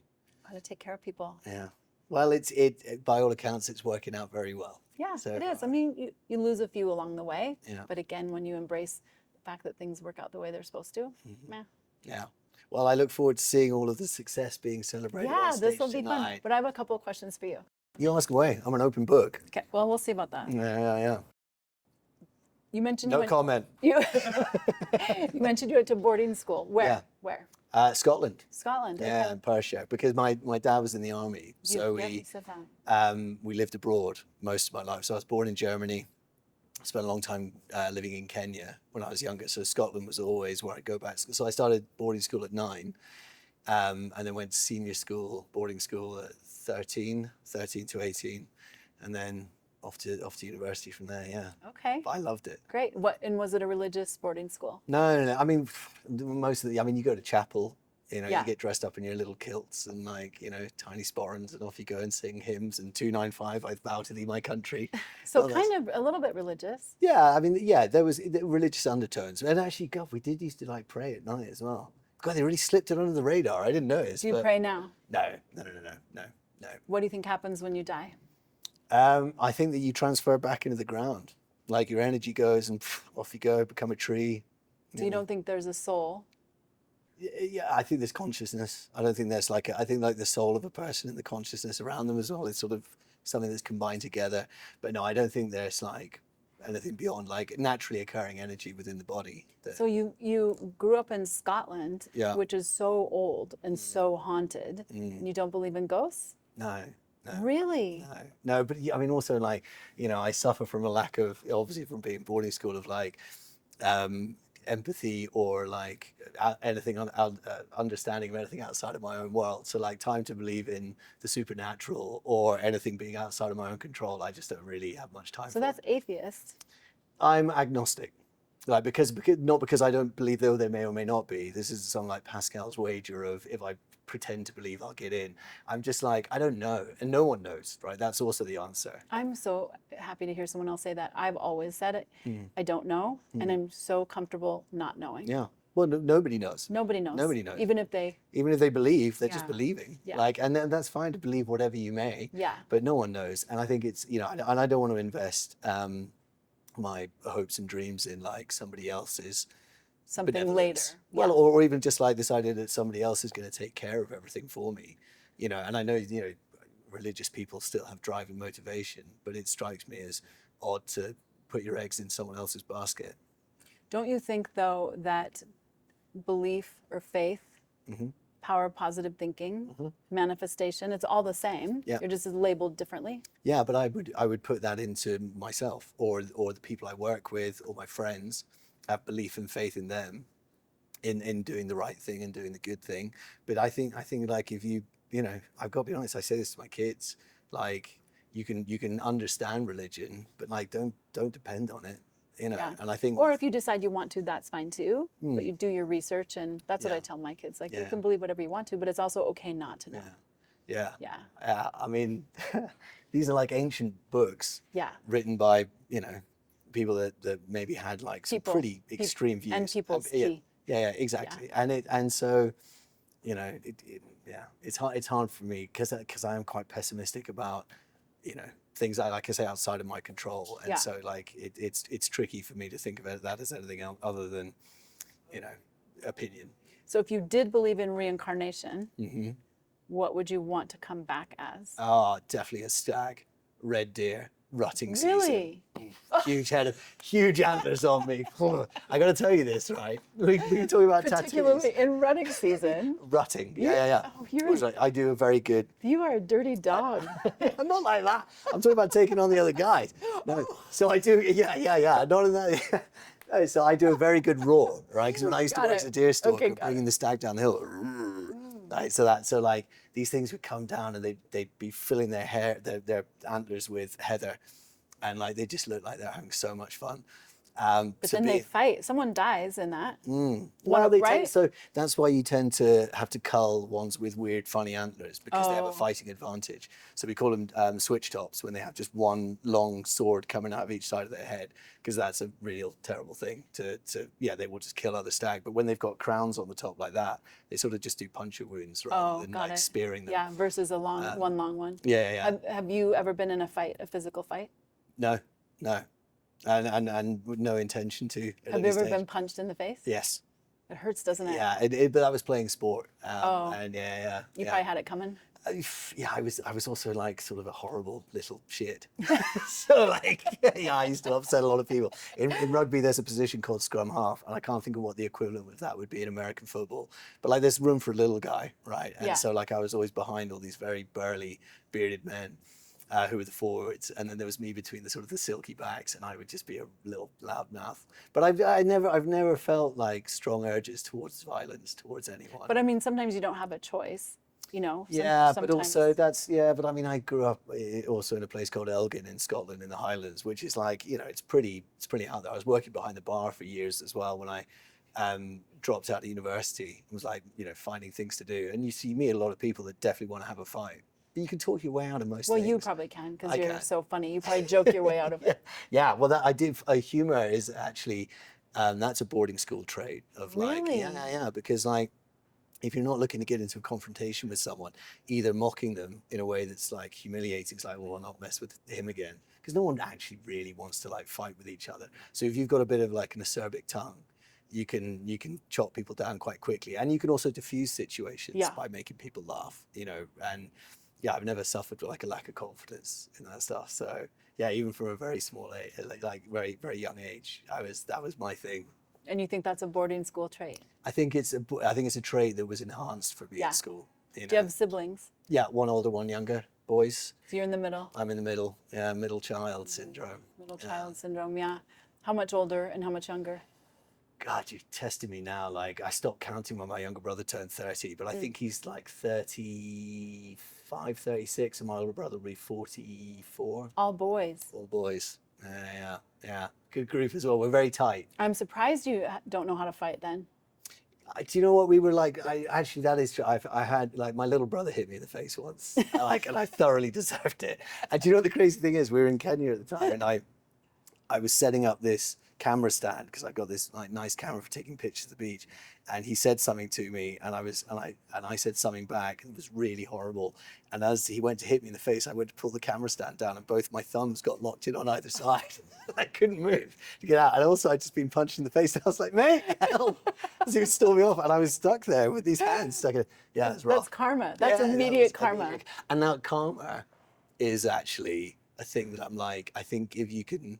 to take care of people. Yeah. Well, it by all accounts, it's working out very well. Yeah, So it is. I mean, you lose a few along the way. Yeah. But again, when you embrace the fact that things work out the way they're supposed to, meh. Yeah. Well, I look forward to seeing all of the success being celebrated. Yeah, on this stage will be fun. tonight. But I have a couple of questions for you. You ask away. I'm an open book. Okay. Well, we'll see about that. Yeah. You mentioned No comment. you mentioned you went to boarding school. Where? Yeah. Where? Scotland. Scotland. Yeah, Okay. in Perthshire, because my dad was in the army, so you said that. we lived abroad most of my life. So I was born in Germany, spent a long time living in Kenya when I was younger. So Scotland was always where I'd go back. So I started boarding school at 9, and then went to senior school, boarding school at 13 to 18, and then off to university from there. Yeah, Okay. but I loved it. Great. And was it a religious boarding school? No. I mean, most of the. I mean, you go to chapel. You Yeah. you get dressed up in your little kilts and tiny sporrans, and off you go and sing hymns and 295, I vow to thee, my country. So Oh, that's- kind of a little bit religious. Yeah, I mean, yeah, there was religious undertones, and actually, God, we did used to pray at night as well. God, they really slipped it under the radar. I didn't notice. Do you but pray now? No. What do you think happens when you die? I think that you transfer back into the ground, like your energy goes and off you go, become a tree. So you don't think there's a soul? Yeah, I think there's consciousness. I don't think there's I think the soul of a person and the consciousness around them as well. It's sort of something that's combined together. But no, I don't think there's anything beyond naturally occurring energy within the body. So you grew up in Scotland, Yeah. which is so old and so haunted, and you don't believe in ghosts? No, Really? No, but I mean, also like, I suffer from a lack of, obviously from being boarding school, of like empathy or like anything, understanding of anything outside of my own world. So like time to believe in the supernatural or anything being outside of my own control, I just don't really have much time for. So that's atheist. I'm agnostic. Like because not because I don't believe, though there may or may not be. This is something like Pascal's wager of, if I pretend to believe, I'll get in. I'm just like, I don't know, and no one knows, right? That's also the answer. I'm so happy to hear someone else say that. I've always said it. I don't know, and I'm so comfortable not knowing. Yeah. Well, nobody knows. Nobody knows. Nobody knows. Even if they believe, they're just Yeah. believing. Yeah. Like, and that's fine to believe whatever you may. Yeah. But no one knows, and I think it's, and I don't want to invest my hopes and dreams in like somebody else's something later. benevolence. Well, or even just like this idea that somebody else is going to take care of everything for me, and I know, religious people still have drive and motivation, but it strikes me as odd to put your eggs in someone else's basket. Don't you think, though, that belief or faith, power of positive thinking, manifestation, it's all the same. Yeah. You're just labeled differently. Yeah, but I would put that into myself or the people I work with or my friends. Have belief and faith in them, in doing the right thing and doing the good thing. But I think like if I've got to be honest. I say this to my kids, like you can understand religion, but like don't depend on it. Yeah. And I think, Or if you decide you want to, that's fine too. But you do your research, and that's what Yeah. I tell my kids. Like, Yeah. you can believe whatever you want to, but it's also okay not to know. Yeah. Yeah. I mean, these are like ancient books Yeah. written by, people that maybe had like some pretty extreme views. And people's yeah, key. yeah, exactly. And so, it's hard for me because I am quite pessimistic about, things like I say, outside of my control. And Yeah. so like it's tricky for me to think about that as anything else other than, opinion. So if you did believe in reincarnation, what would you want to come back as? Oh, definitely a stag, red deer, rutting season. Really? Huge head of huge antlers on me. I got to tell you this, right? We can talk about Particularly tattoos. in rutting season. Rutting. Yeah. Oh, I do a very good. You are a dirty dog. I'm not like that. I'm talking about taking on the other guys. No. So I do. Yeah. Not in that. No, so I do a very good roar, right? Because when I used to Got work it. as a deer stalker, Okay, got bringing the stag down the hill. Right, so like these things would come down and they'd be filling their hair, their antlers with heather, and like they just look like they're having so much fun. But then they fight. Someone dies in that. Well, they right? so that's why you tend to have to cull ones with weird, funny antlers because they have a Oh. fighting advantage. So we call them switch tops when they have just one long sword coming out of each side of their head, because that's a real terrible thing to they will just kill other stag. But when they've got crowns on the top like that, they sort of just do puncture wounds rather than got like it. spearing them. Yeah, versus a long one. Yeah. Have you ever been in a fight, a physical fight? No. And with no intention to. at Have any you ever stage. been punched in the face? Yes. It hurts, doesn't it? Yeah, but I was playing sport. And yeah. You probably had it coming. Yeah, I was also like sort of a horrible little shit. So like, yeah, I used to upset a lot of people. In rugby, there's a position called scrum half, and I can't think of what the equivalent of that would be in American football. But like, there's room for a little guy, right? And Yeah. so like, I was always behind all these very burly, bearded men. Who were the forwards, and then there was me between the sort of the silky backs, and I would just be a little loudmouth. But I've never felt like strong urges towards violence towards anyone. But I mean, sometimes you don't have a choice, you know. Yeah, sometimes. but also but I mean, I grew up also in a place called Elgin in Scotland in the Highlands, which is like, it's pretty out there. I was working behind the bar for years as well when I dropped out of university. It was like, finding things to do, and you meet a lot of people that definitely want to have a fight. But you can talk your way out of most Well, things. you probably can because you're can. so funny. You probably joke your way out of it. Yeah, well, that I did. Humor is actually that's a boarding school trait of like, Really? yeah, because like, if you're not looking to get into a confrontation with someone, either mocking them in a way that's like humiliating, it's like, well, I'll not mess with him again, because no one actually really wants to like fight with each other. So if you've got a bit of like an acerbic tongue, you can chop people down quite quickly, and you can also diffuse situations by making people laugh, and. Yeah, I've never suffered like a lack of confidence in that stuff. So yeah, even from a very small age, like very, very young age, that was my thing. And you think that's a boarding school trait? I think it's a trait that was enhanced for me at school. Do you have siblings? Yeah, one older, one younger, boys. So you're in the middle. I'm in the middle. Yeah, middle child syndrome. Middle child syndrome, yeah. How much older and how much younger? God, you've tested me now. Like, I stopped counting when my younger brother turned 30, but I think he's like 35, 36, and my older brother will be 44. All boys. All boys. Yeah. Good group as well. We're very tight. I'm surprised you don't know how to fight then. Do you know what we were like? Actually, that is true. I had, like, my little brother hit me in the face once, and I thoroughly deserved it. And do you know what the crazy thing is? We were in Kenya at the time, and I was setting up this camera stand because I've got this like nice camera for taking pictures of the beach, and he said something to me, and I said something back, and it was really horrible. And as he went to hit me in the face, I went to pull the camera stand down, and both my thumbs got locked in on either side. I couldn't move to get out, and also I'd just been punched in the face. And I was like, "Man, help!" So he would stole me off, and I was stuck there with these hands stuck in. Yeah, it's rough. That's karma. That's immediate karma. Immediate. And now karma is actually a thing that I'm like, I think if you can.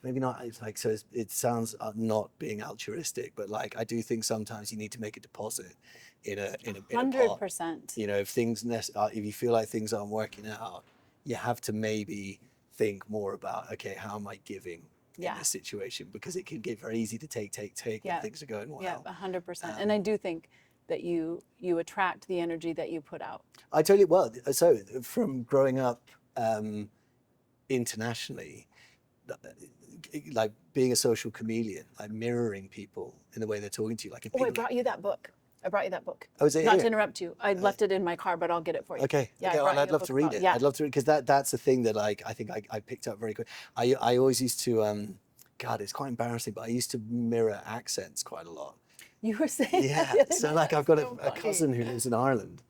Maybe not. It's like, so it sounds not being altruistic, but like I do think sometimes you need to make a deposit in a 100%. You know, if if you feel like things aren't working out, you have to maybe think more about, okay, how am I giving in this situation? Because it can get very easy to take when things are going well. Yeah, 100%. And I do think that you attract the energy that you put out. I totally, well, so from growing up internationally, like being a social chameleon, like mirroring people in the way they're talking to you. Like, if I brought you that book. Oh, is it Not here? to interrupt you. I left it in my car, but I'll get it for you. Okay. Yeah, Okay, well, I'd love to read it. Yeah. I'd love to read, because that's the thing that like I think I picked up very quick. I always used to God, it's quite embarrassing, but I used to mirror accents quite a lot. You were saying Yeah. that. So like I've got So a funny. cousin who lives in Ireland,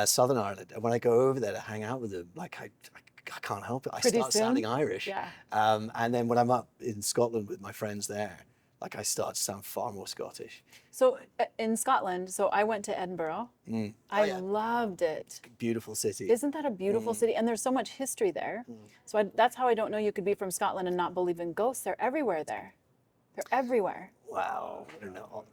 Southern Ireland, and when I go over there to hang out with him, like I can't help it. I Pretty start soon? sounding Irish. Yeah. And then when I'm up in Scotland with my friends there, like I start to sound far more Scottish. So in Scotland, so I went to Edinburgh. I loved it. Beautiful city. Isn't that a beautiful city? And there's so much history there. So that's how I don't know you could be from Scotland and not believe in ghosts. They're everywhere there. They're everywhere. Wow. I don't know.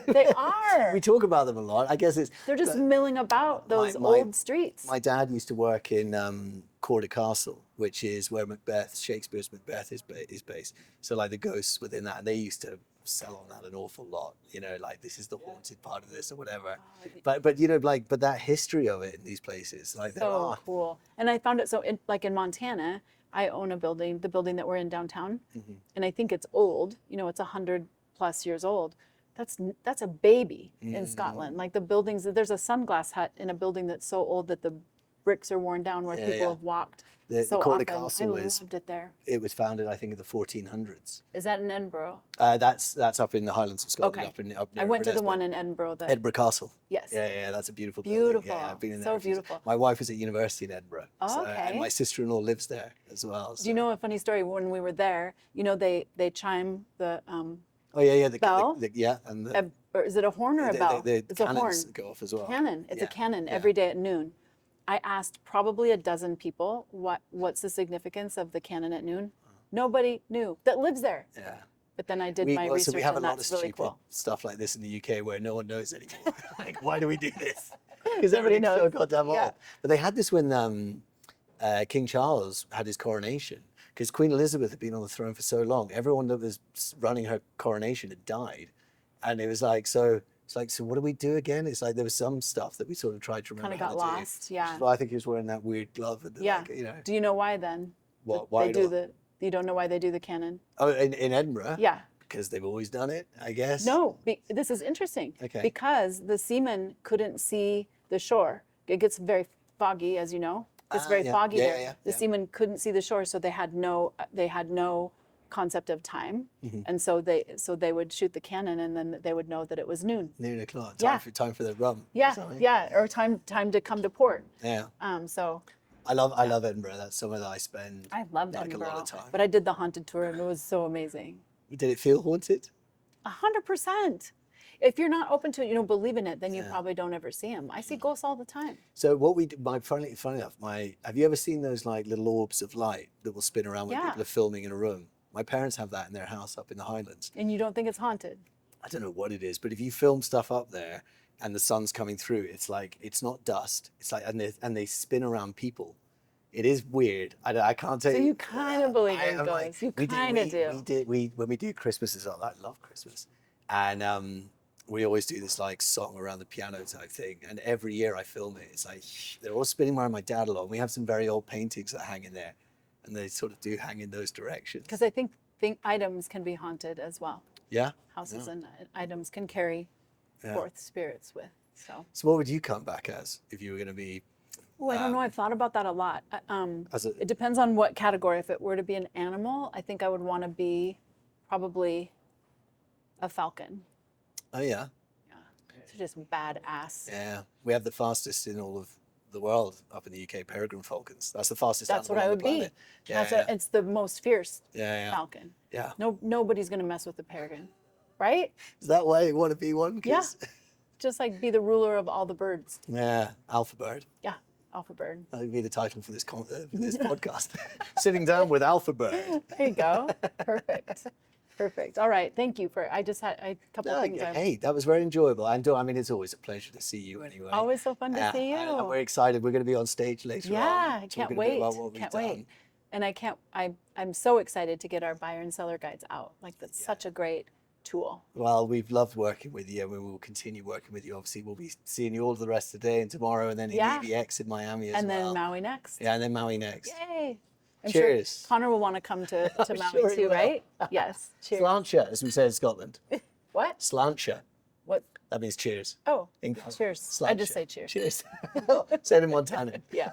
They are. We talk about them a lot. I guess it's. They're just milling about those old streets. My dad used to work in Corder Castle, which is where Shakespeare's Macbeth is based. So like the ghosts within that, they used to sell on that an awful lot. You know, like this is the haunted part of this or whatever. But you know, like that history of it in these places, like So cool. And I found it so in Montana, I own a building, the building that we're in downtown, and I think it's old. You know, it's 100+ years old. That's a baby in Scotland. Like the buildings, there's a sunglass hut in a building that's so old that the bricks are worn down where people have walked The so Corder often. Castle I loved it there. It was founded, I think, in the 1400s. Is that in Edinburgh? That's up in the Highlands of Scotland. Okay. Up I near went to the Inverness. one in Edinburgh. Edinburgh Castle. Yes. Yeah, that's a beautiful building. Beautiful. Yeah, I've been in there So a few times. beautiful. My wife was at university in Edinburgh. Oh, okay. And my sister-in-law lives there as well. Do you know a funny story? When we were there, you know, they chime the the bell? and the, or is it a horn or a bell? the It's a horn. cannons go off as well. Cannon. It's a Yeah, cannon yeah. every day at noon. I asked probably a dozen people what's the significance of the cannon at noon. Nobody knew that lives there. Yeah. But then I did my research, so we have a and lot of that's really stupid cool. stuff like this in the UK where no one knows anymore. Like, why do we do this? Because Nobody everything's so knows. goddamn old. Yeah. But they had this when King Charles had his coronation. Because Queen Elizabeth had been on the throne for so long. Everyone that was running her coronation had died. And it was like, so what do we do again? It's like there was some stuff that we sort of tried to remember. Kind of got lost, yeah. Well, I think he was wearing that weird glove. And Yeah. like, you know. Do you know why then? Why they do you don't know why they do the cannon? Oh, in Edinburgh? Yeah. Because they've always done it, I guess. No, this is interesting. Okay. Because the seamen couldn't see the shore. It gets very foggy, as you know. It's very foggy there. The seamen couldn't see the shore, so they had no concept of time, and so they would shoot the cannon, and then they would know that it was noon. Noon o'clock. Yeah. Time for the rum. Yeah, Something. yeah, or time to come to port. Yeah. So I love Edinburgh. That's somewhere that I spend. I loved like Edinburgh, a lot of time. but I did the haunted tour, and it was so amazing. Did it feel haunted? 100%. If you're not open to it, you don't believe in it, then you probably don't ever see them. I see ghosts all the time. So what we do, funny enough, have you ever seen those like little orbs of light that will spin around when Yeah. people are filming in a room? My parents have that in their house up in the Highlands. And you don't think it's haunted? I don't know what it is, but if you film stuff up there and the sun's coming through, it's like, it's not dust. It's like, and they spin around people. It is weird. I can't tell So you. you kind of believe in I'm like, ghosts. You we kind of do. when we do Christmases, I love Christmas. And we always do this like song around the piano type thing. And every year I film it. It's like, they're all spinning around my dad a lot. We have some very old paintings that hang in there. And they sort of do hang in those directions. Because I think items can be haunted as well. Yeah. Houses and items can carry forth spirits with. So what would you come back as if you were going to be? Oh, I don't know. I've thought about that a lot. It It depends on what category. If it were to be an animal, I think I would want to be probably a falcon. Oh, yeah. Yeah. It's just badass. Yeah. We have the fastest in all of the world up in the UK, peregrine falcons. That's the fastest That's what animal I on would the planet. be. Yeah, It's the most fierce yeah. falcon. Yeah. Nobody's going to mess with the peregrine, right? Is that why you want to be one? Yeah. Just like be the ruler of all the birds. Yeah. Alpha bird. Yeah. Alpha bird. That would be the title for this podcast. Sitting down with Alpha bird. There you go. Perfect. Perfect. All right. Thank you for. I just had a couple of things. Hey, that was very enjoyable. I mean, it's always a pleasure to see you anyway. Always so fun to see you. And we're excited. We're going to be on stage later on. Yeah, I can't talking a bit wait. about what we've Can't done. wait. And I'm so excited to get our buyer and seller guides out. Like that's such a great tool. Well, we've loved working with you, and we will continue working with you. Obviously, we'll be seeing you all the rest of the day and tomorrow, and then in EDX in Miami as well. And then Maui next. Yeah, and then Maui next. Yay. I'm Cheers. sure Connor will want to come to Maui sure he too, will. right? Yes. Cheers. Slantia, as we say in Scotland. What? Slantia. What? That means cheers. Oh, In- cheers. Slantia. I just say cheers. Cheers. Say it in Montana. Yeah.